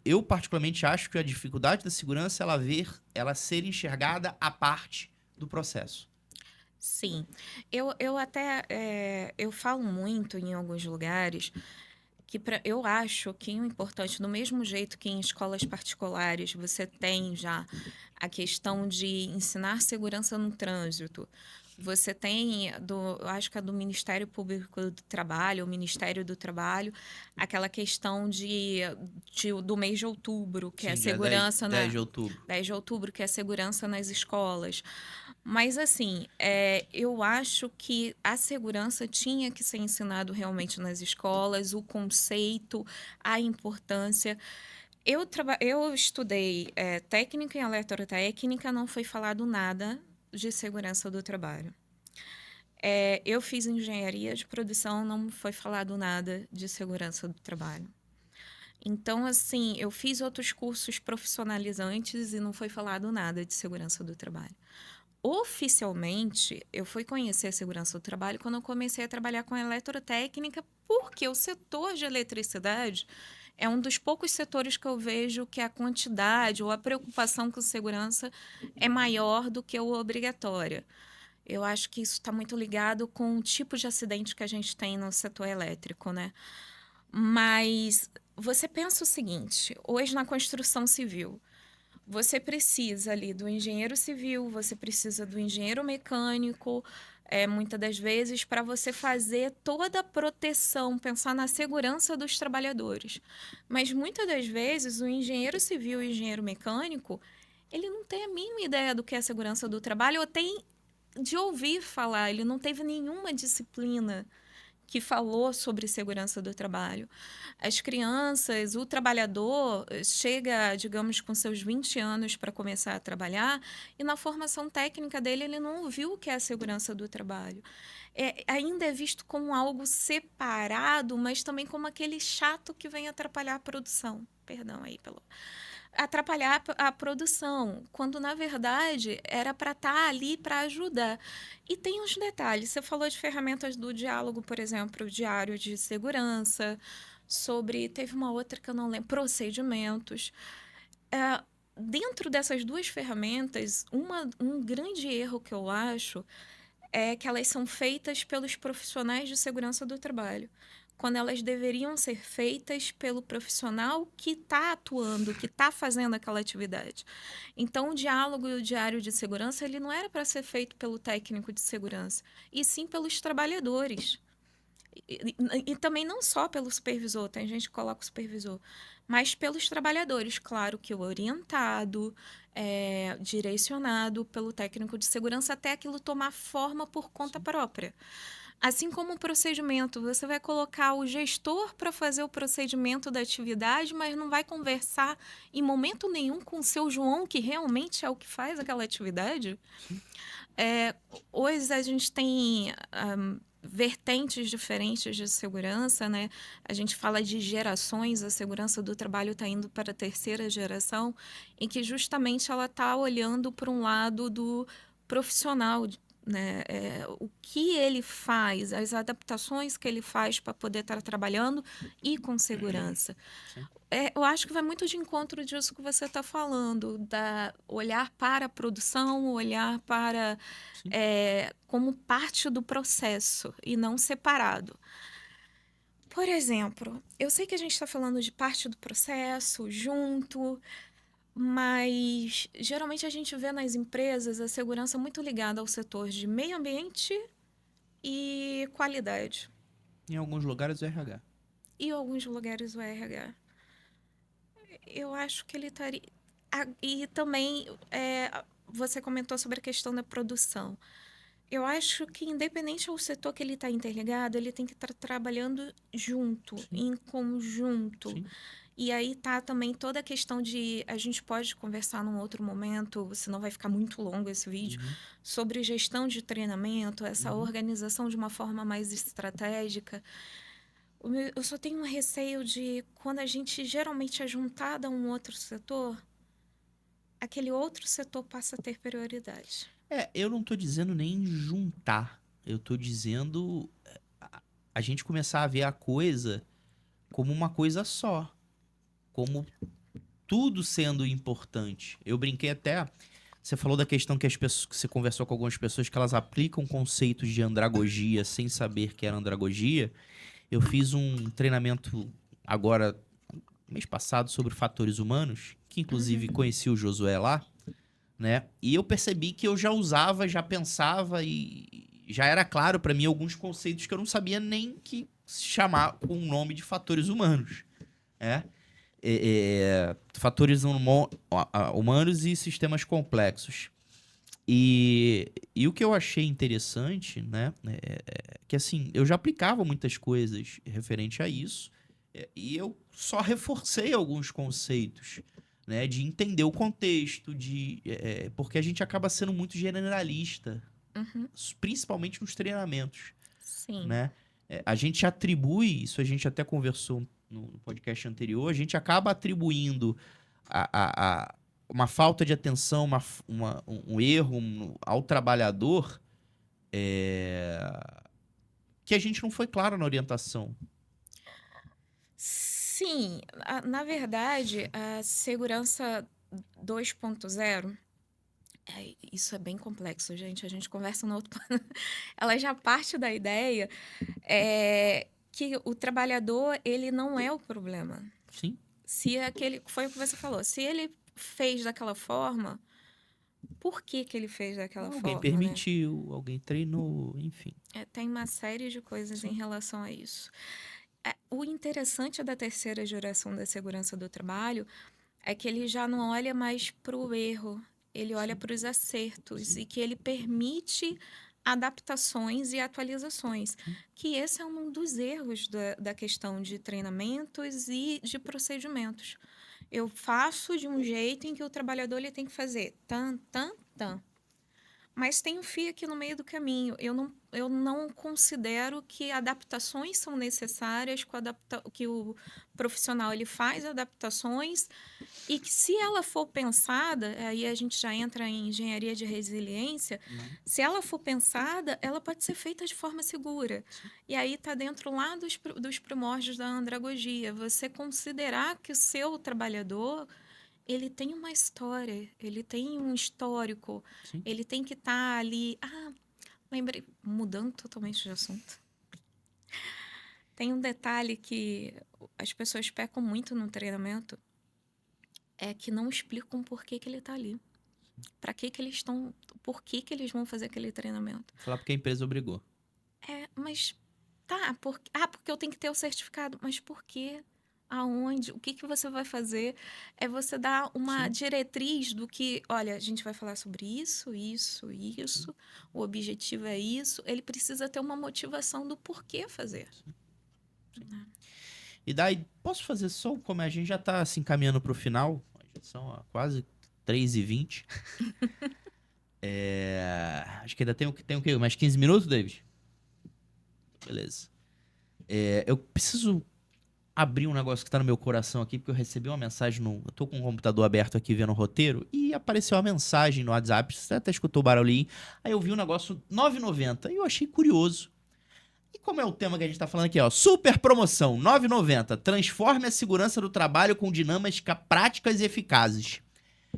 eu particularmente acho que a dificuldade da segurança é ela ser enxergada à parte do processo. Sim. Eu até... eu falo muito em alguns lugares que eu acho que é importante, do mesmo jeito que em escolas particulares você tem já a questão de ensinar segurança no trânsito, Você tem, eu acho que é do Ministério Público do Trabalho, o Ministério do Trabalho, aquela questão do mês de outubro, que é a Sim, dia 10, segurança 10 de outubro. 10 de outubro, que é a segurança nas escolas. Mas, assim, eu acho que a segurança tinha que ser ensinado realmente nas escolas, o conceito, a importância. Eu estudei técnica em eletrotécnica, não foi falado nada de segurança do trabalho. Eu fiz engenharia de produção, não foi falado nada de segurança do trabalho. Então, assim, eu fiz outros cursos profissionalizantes e não foi falado nada de segurança do trabalho. Oficialmente, eu fui conhecer a segurança do trabalho quando eu comecei a trabalhar com eletrotécnica, porque o setor de eletricidade é um dos poucos setores que eu vejo que a quantidade ou a preocupação com segurança é maior do que o obrigatória. Eu acho que isso está muito ligado com o tipo de acidente que a gente tem no setor elétrico, né? Mas você pensa o seguinte: hoje na construção civil, você precisa ali do engenheiro civil, você precisa do engenheiro mecânico, muitas das vezes, para você fazer toda a proteção, pensar na segurança dos trabalhadores. Mas muitas das vezes, o engenheiro civil e o engenheiro mecânico, ele não tem a mínima ideia do que é a segurança do trabalho, ou tem de ouvir falar, ele não teve nenhuma disciplina que falou sobre segurança do trabalho. As crianças, o trabalhador chega, digamos, com seus 20 anos para começar a trabalhar e na formação técnica dele ele não ouviu o que é a segurança do trabalho. Ainda é visto como algo separado, mas também como aquele chato que vem atrapalhar a produção. Perdão aí pelo atrapalhar a produção, quando na verdade era para estar ali para ajudar. E tem uns detalhes. Você falou de ferramentas do diálogo, por exemplo, o diário de segurança, teve uma outra que eu não lembro, procedimentos. Dentro dessas duas ferramentas, um grande erro que eu acho é que elas são feitas pelos profissionais de segurança do trabalho, quando elas deveriam ser feitas pelo profissional que está atuando, que está fazendo aquela atividade. Então, o diálogo e o diário de segurança ele não era para ser feito pelo técnico de segurança, e sim pelos trabalhadores. E também não só pelo supervisor, tem gente que coloca o supervisor, mas pelos trabalhadores, claro que o orientado, direcionado pelo técnico de segurança até aquilo tomar forma por conta própria. Assim como o procedimento, você vai colocar o gestor para fazer o procedimento da atividade, mas não vai conversar em momento nenhum com o seu João, que realmente é o que faz aquela atividade. Hoje a gente tem vertentes diferentes de segurança, né? A gente fala de gerações, a segurança do trabalho está indo para a terceira geração, em que justamente ela está olhando para um lado do profissional, né? O que ele faz, as adaptações que ele faz para poder estar trabalhando e com segurança. Sim. Eu acho que vai muito de encontro disso que você está falando, olhar para a produção, olhar para como parte do processo e não separado. Por exemplo, eu sei que a gente está falando de parte do processo, junto, mas geralmente a gente vê nas empresas a segurança muito ligada ao setor de meio ambiente e qualidade. Em alguns lugares o RH. E em alguns lugares o RH. Eu acho que ele estaria. E também você comentou sobre a questão da produção. Eu acho que, independente do setor que ele está interligado, ele tem que estar trabalhando junto, Sim. em conjunto. Sim. E aí tá também toda a questão de... A gente pode conversar num outro momento, senão vai ficar muito longo esse vídeo, sobre gestão de treinamento, essa organização de uma forma mais estratégica. Eu só tenho um receio de quando a gente geralmente é juntado a um outro setor, aquele outro setor passa a ter prioridade. Eu não tô dizendo nem juntar. Eu tô dizendo a gente começar a ver a coisa como uma coisa só. Como tudo sendo importante. Eu brinquei até. Você falou da questão que as pessoas, que você conversou com algumas pessoas que elas aplicam conceitos de andragogia sem saber que era andragogia. Eu fiz um treinamento agora, mês passado, sobre fatores humanos, que inclusive conheci o Josué lá, né? E eu percebi que eu já usava, já pensava e já era claro para mim alguns conceitos que eu não sabia nem que se chamar com o nome de fatores humanos, né? Fatores humanos e sistemas complexos. E o que eu achei interessante, né, que assim, eu já aplicava muitas coisas referente a isso, e eu só reforcei alguns conceitos, né, de entender o contexto, porque a gente acaba sendo muito generalista, Uhum. principalmente nos treinamentos, Sim. né? A gente atribui, isso a gente até conversou no podcast anterior, a gente acaba atribuindo uma falta de atenção, um erro ao trabalhador, é, que a gente não foi claro na orientação. Sim, na verdade, a segurança 2.0, isso é bem complexo, gente. A gente conversa no outro. Ela já parte da ideia que o trabalhador ele não é o problema. Sim. Se aquele foi o que você falou, se ele fez daquela forma, por que que ele fez daquela Alguém forma, né? permitiu, alguém treinou, enfim. Tem uma série de coisas em Sim. relação a isso. O interessante da terceira geração da segurança do trabalho é que ele já não olha mais para o erro, ele olha para os acertos Sim. e que ele permite adaptações e atualizações, Sim. que esse é um dos erros da questão de treinamentos e de procedimentos. Eu faço de um jeito em que o trabalhador ele tem que fazer tan, tan, tan. Mas tem um fio aqui no meio do caminho. Eu não considero que adaptações são necessárias, que o profissional ele faz adaptações e que se ela for pensada, aí a gente já entra em engenharia de resiliência, se ela for pensada, ela pode ser feita de forma segura. Sim. E aí está dentro lá dos primórdios da andragogia. Você considerar que o seu trabalhador ele tem uma história, ele tem um histórico, Sim. ele tem que estar ali. Lembrei, mudando totalmente de assunto. Tem um detalhe que as pessoas pecam muito no treinamento, é que não explicam por que ele está ali. Para que eles estão, por que eles vão fazer aquele treinamento. Vou falar porque a empresa obrigou. Mas tá, porque eu tenho que ter o certificado, mas por quê? Aonde? O que você vai fazer? É você dar uma Sim. diretriz do que, olha, a gente vai falar sobre isso, isso, isso, o objetivo é isso. Ele precisa ter uma motivação do porquê fazer. E daí, posso fazer só como a gente já tá se encaminhando pro final? Já são quase 3h20. Acho que ainda tem o quê? Mais 15 minutos, David? Beleza. Eu preciso abrir um negócio que tá no meu coração aqui, porque eu recebi uma mensagem eu tô com o computador aberto aqui vendo o roteiro, e apareceu uma mensagem no WhatsApp, você até escutou o barulhinho, aí eu vi um negócio R$9,90 e eu achei curioso. E como é o tema que a gente tá falando aqui, ó, super promoção, R$9,90, transforme a segurança do trabalho com dinâmicas práticas e eficazes.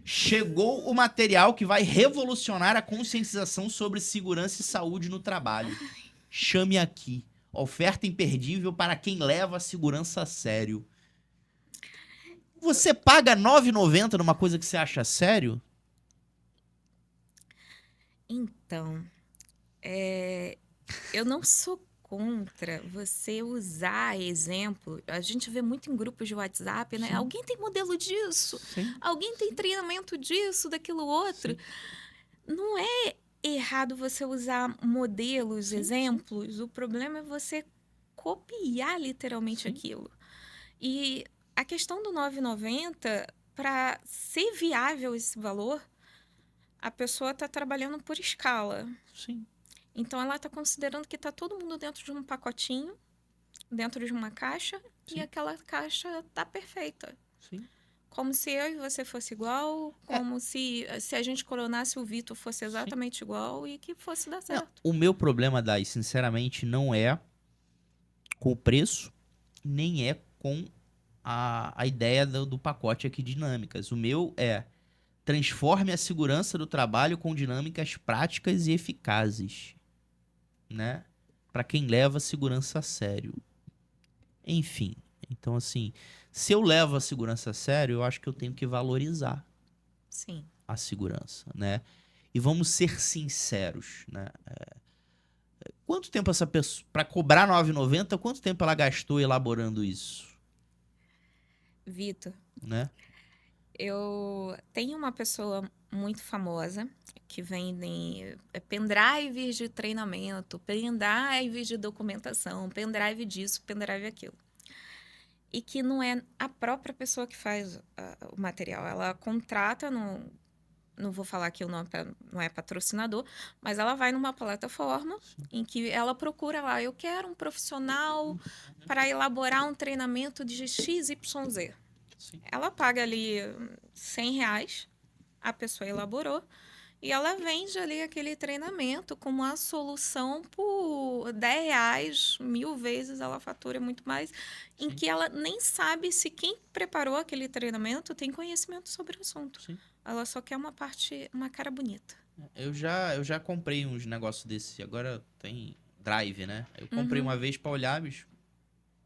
Chegou o material que vai revolucionar a conscientização sobre segurança e saúde no trabalho. Chame aqui. Oferta imperdível para quem leva a segurança a sério. Você paga R$9,90 numa coisa que você acha sério? Então, eu não sou contra você usar exemplo. A gente vê muito em grupos de WhatsApp, né? Sim. Alguém tem modelo disso? Sim. Alguém tem treinamento disso, daquilo outro? Sim. Não é errado você usar modelos, Sim, exemplos. O problema é você copiar literalmente Sim. aquilo. E a questão do 9,90, para ser viável esse valor, a pessoa está trabalhando por escala. Sim. Então, ela está considerando que está todo mundo dentro de um pacotinho, dentro de uma caixa, Sim. e aquela caixa está perfeita. Sim. Como se eu e você fosse igual, como se a gente coronasse o Vitor fosse exatamente igual e que fosse dar Não, certo. o meu problema, Dai, sinceramente, não é com o preço, nem é com a ideia do pacote aqui de dinâmicas. O meu é transforme a segurança do trabalho com dinâmicas práticas e eficazes, né? Para quem leva a segurança a sério. Enfim, então assim, se eu levo a segurança a sério, eu acho que eu tenho que valorizar. Sim. a segurança, né? E vamos ser sinceros, né? Quanto tempo essa pessoa, para cobrar R$ 9,90, quanto tempo ela gastou elaborando isso, Vitor, né? eu tenho uma pessoa muito famosa que vende pendrives de treinamento, pendrives de documentação, pendrive disso, pendrive aquilo. E que não é a própria pessoa que faz o material. Ela contrata, não vou falar que o nome não é patrocinador, mas ela vai numa plataforma em que ela procura lá, eu quero um profissional para elaborar um treinamento de XYZ. Sim. Ela paga ali R$ 100, a pessoa elaborou, e ela vende ali aquele treinamento como uma solução por R$ 10, 1000 vezes ela fatura muito mais, em Sim. que ela nem sabe se quem preparou aquele treinamento tem conhecimento sobre o assunto. Sim. Ela só quer uma cara bonita. Eu já comprei uns negócios desse. Agora tem Drive, né? Eu comprei uma vez pra olhar, bicho,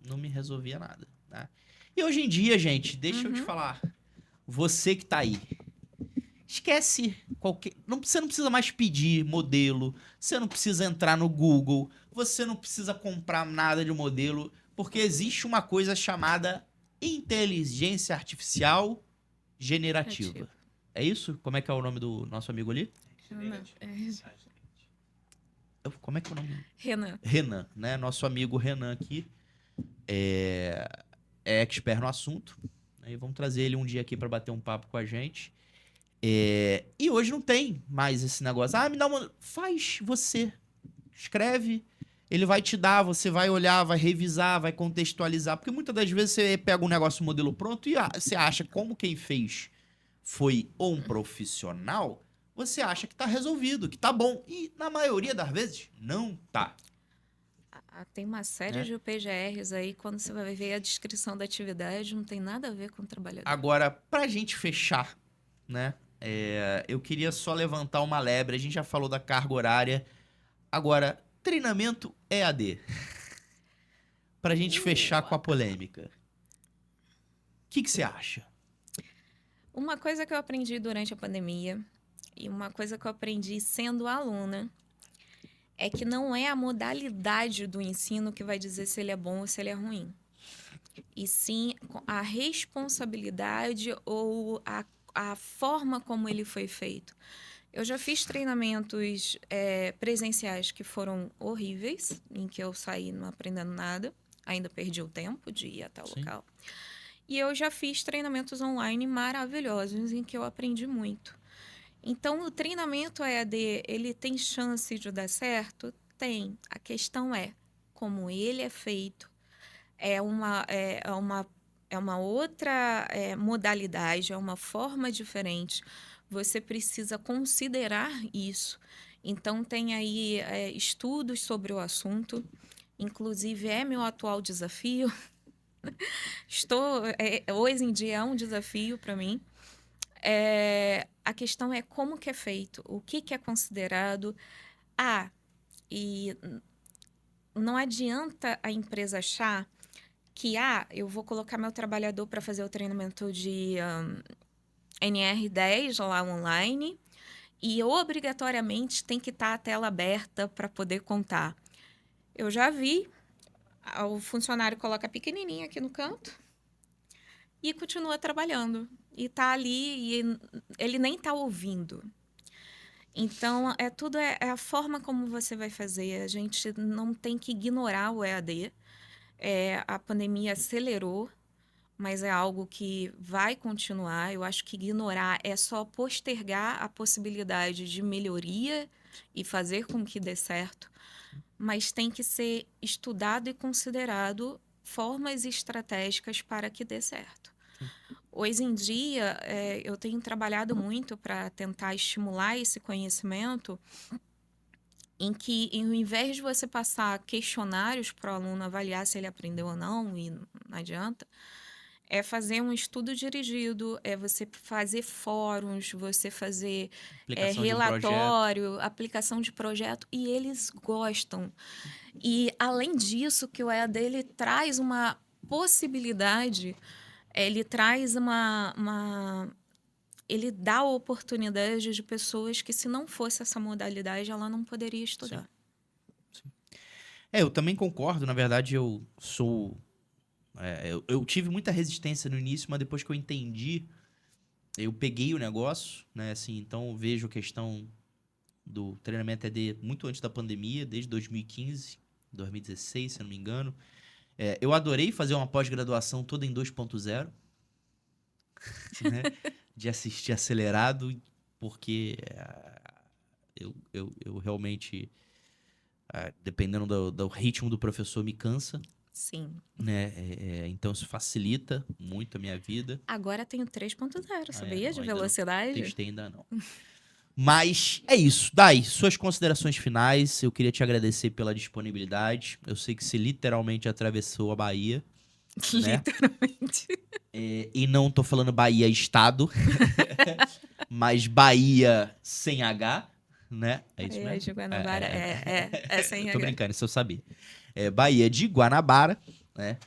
não me resolvia nada, né? E hoje em dia, gente, deixa eu te falar. Você que tá aí, esquece qualquer. Você não precisa mais pedir modelo. Você não precisa entrar no Google. Você não precisa comprar nada de modelo. Porque existe uma coisa chamada inteligência artificial generativa. É isso? Como é que é o nome do nosso amigo ali? Como é que é o nome? Renan. Renan, né? Nosso amigo Renan aqui é expert no assunto. E vamos trazer ele um dia aqui para bater um papo com a gente. E hoje não tem mais esse negócio. Ah, me dá uma. Faz você. Escreve. Ele vai te dar, você vai olhar, vai revisar, vai contextualizar. Porque muitas das vezes você pega um negócio, um modelo pronto, e você acha como quem fez foi ou um profissional, você acha que tá resolvido, que tá bom. E na maioria das vezes, não tá. Tem uma série de PGRs aí, quando você vai ver a descrição da atividade, não tem nada a ver com o trabalhador. Agora, pra gente fechar, né? Eu queria só levantar uma lebre. A gente já falou da carga horária. Agora, treinamento EAD. Pra gente fechar com a polêmica. O que você acha? Uma coisa que eu aprendi durante a pandemia e uma coisa que eu aprendi sendo aluna é que não é a modalidade do ensino que vai dizer se ele é bom ou se ele é ruim. E sim a responsabilidade ou a forma como ele foi feito. Eu já fiz treinamentos presenciais que foram horríveis, em que eu saí não aprendendo nada, ainda perdi o tempo de ir a tal local. E eu já fiz treinamentos online maravilhosos, em que eu aprendi muito. Então, o treinamento EAD, ele tem chance de dar certo? Tem. A questão é como ele é feito. É uma outra modalidade, é uma forma diferente. Você precisa considerar isso. Então, tem aí estudos sobre o assunto. Inclusive, é meu atual desafio. Hoje em dia é um desafio para mim. A questão é como que é feito, o que é considerado. E não adianta a empresa achar que eu vou colocar meu trabalhador para fazer o treinamento de NR10 lá online e obrigatoriamente tem que estar a tela aberta para poder contar. Eu já vi, o funcionário coloca pequenininho aqui no canto e continua trabalhando. E está ali e ele nem está ouvindo. Então, tudo é a forma como você vai fazer. A gente não tem que ignorar o EAD. A pandemia acelerou, mas é algo que vai continuar. Eu acho que ignorar é só postergar a possibilidade de melhoria e fazer com que dê certo. Mas tem que ser estudado e considerado formas estratégicas para que dê certo. Hoje em dia, eu tenho trabalhado muito para tentar estimular esse conhecimento, em que, ao invés de você passar questionários para o aluno avaliar se ele aprendeu ou não, e não adianta, é fazer um estudo dirigido, é você fazer fóruns, você fazer relatório, aplicação de projeto, e eles gostam. E, além disso, que o EAD ele traz uma possibilidade, ele traz ele dá oportunidade de pessoas que, se não fosse essa modalidade, ela não poderia estudar. Eu também concordo. Na verdade, eu sou... eu tive muita resistência no início, mas depois que eu entendi, eu peguei o negócio, né? Assim, então eu vejo a questão do treinamento EAD muito antes da pandemia, desde 2015, 2016, se eu não me engano. Eu adorei fazer uma pós-graduação toda em 2.0, né? De assistir acelerado, porque eu realmente, dependendo do ritmo do professor, me cansa, Sim. né? Então isso facilita muito a minha vida. Agora tem o 3.0, sabia? Não, De ainda não velocidade. testei ainda não. Mas é isso. Dai, suas considerações finais. Eu queria te agradecer pela disponibilidade. Eu sei que você literalmente atravessou a Bahia, né? Literalmente. E não tô falando Bahia estado, mas Bahia sem H, né? É isso Praia mesmo? de Guanabara é sem Tô H. brincando, isso eu sabia. Bahia de Guanabara, né?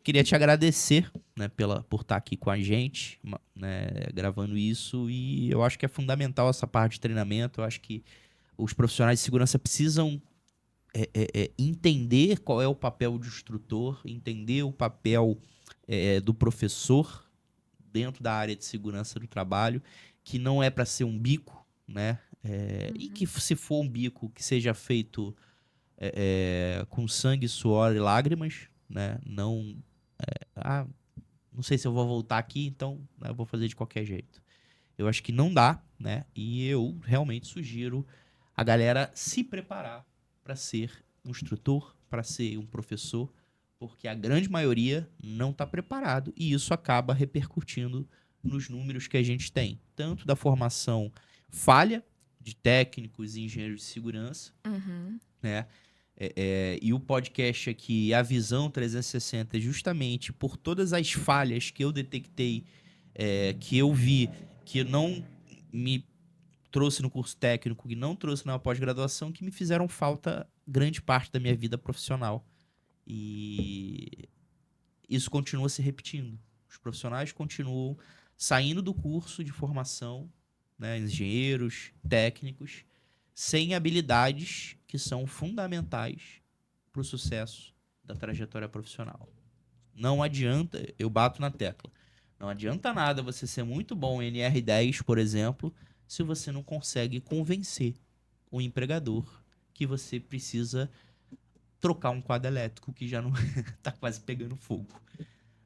Queria te agradecer, né, por estar aqui com a gente, né, gravando isso. E eu acho que é fundamental essa parte de treinamento. Eu acho que os profissionais de segurança precisam entender qual é o papel do instrutor, entender o papel do professor dentro da área de segurança do trabalho, que não é para ser um bico, né? E que, se for um bico, que seja feito com sangue, suor e lágrimas, né? Não, não sei se eu vou voltar aqui, então, né, eu vou fazer de qualquer jeito. Eu acho que não dá, né? E eu realmente sugiro a galera se preparar para ser um instrutor, para ser um professor, porque a grande maioria não está preparado e isso acaba repercutindo nos números que a gente tem, tanto da formação falha de técnicos e engenheiros de segurança, Uhum. né? E o podcast aqui, a Visão 360, justamente por todas as falhas que eu detectei, que eu vi, que não me trouxe no curso técnico, que não trouxe na pós-graduação, que me fizeram falta grande parte da minha vida profissional. E isso continua se repetindo. Os profissionais continuam saindo do curso de formação, né, engenheiros, técnicos, sem habilidades que são fundamentais para o sucesso da trajetória profissional. Não adianta, eu bato na tecla, não adianta nada você ser muito bom em NR10, por exemplo, se você não consegue convencer o empregador que você precisa trocar um quadro elétrico que já não está quase pegando fogo,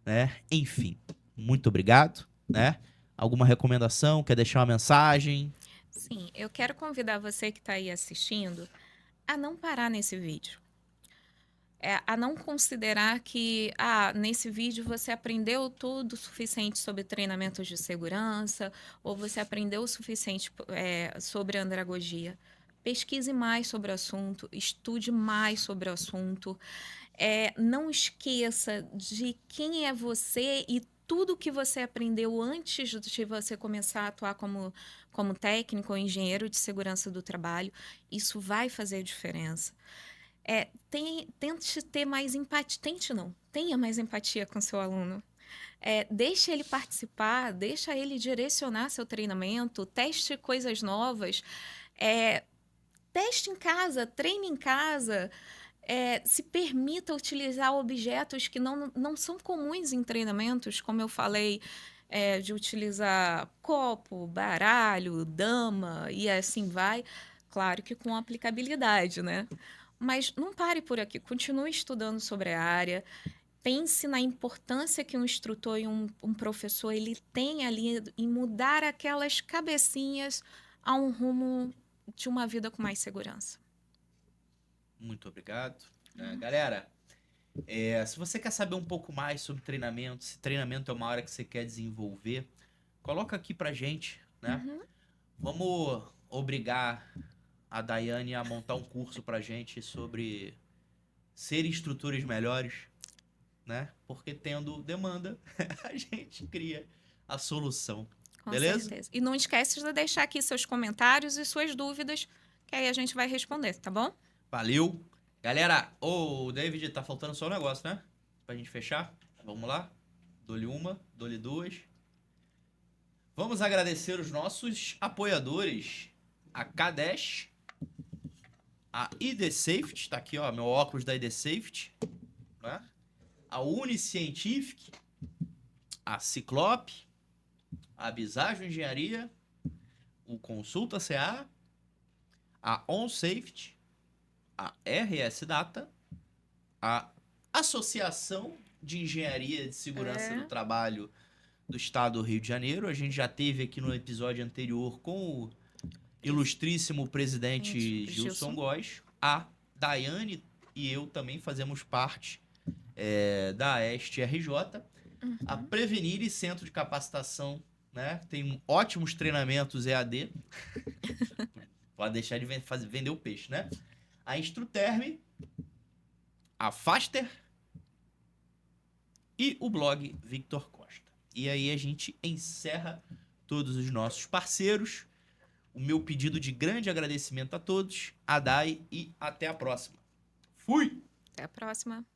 né? Enfim, muito obrigado, né? Alguma recomendação? Quer deixar uma mensagem? Sim, eu quero convidar você que está aí assistindo a não parar nesse vídeo. A não considerar que nesse vídeo você aprendeu tudo o suficiente sobre treinamentos de segurança ou você aprendeu o suficiente sobre andragogia. Pesquise mais sobre o assunto, estude mais sobre o assunto. Não esqueça de quem é você e tudo que você aprendeu antes de você começar a atuar como técnico ou engenheiro de segurança do trabalho. Isso vai fazer diferença. Tente ter mais empatia. Tente não. Tenha mais empatia com seu aluno. Deixe ele participar, deixa ele direcionar seu treinamento, teste coisas novas, teste em casa, treine em casa, se permita utilizar objetos que não são comuns em treinamentos, como eu falei, de utilizar copo, baralho, dama e assim vai. Claro que com aplicabilidade, né? Mas não pare por aqui, continue estudando sobre a área, pense na importância que um instrutor e um professor ele tem ali em mudar aquelas cabecinhas a um rumo de uma vida com mais segurança. Muito obrigado. Galera, se você quer saber um pouco mais sobre treinamento, se treinamento é uma área que você quer desenvolver, coloca aqui pra gente, né? Vamos obrigar a Daiane a montar um curso pra gente sobre ser instrutores melhores, né? Porque tendo demanda, a gente cria a solução. Com Beleza? certeza. E não esquece de deixar aqui seus comentários e suas dúvidas, que aí a gente vai responder, tá bom? Valeu. Galera, David, tá faltando só um negócio, né? Pra gente fechar. Vamos lá. Dou-lhe uma, dou-lhe duas. Vamos agradecer os nossos apoiadores, a Kadesh, a ID Safety, tá aqui, ó, meu óculos da ID Safety, né? A Uniscientific, a Ciclope, a Biságio Engenharia, o Consulta CA, a OnSafety, a RS Data, a Associação de Engenharia de Segurança do Trabalho do Estado do Rio de Janeiro. A gente já teve aqui no episódio anterior com o ilustríssimo presidente Gilson Góes. A Daiane e eu também fazemos parte da EST RJ. A Prevenire, Centro de Capacitação, né? Tem ótimos treinamentos EAD. Pode deixar de vender o peixe, né? A Instruterm, a Faster e o blog Victor Costa. E aí a gente encerra todos os nossos parceiros. O meu pedido de grande agradecimento a todos, a Dai, e até a próxima. Fui! Até a próxima.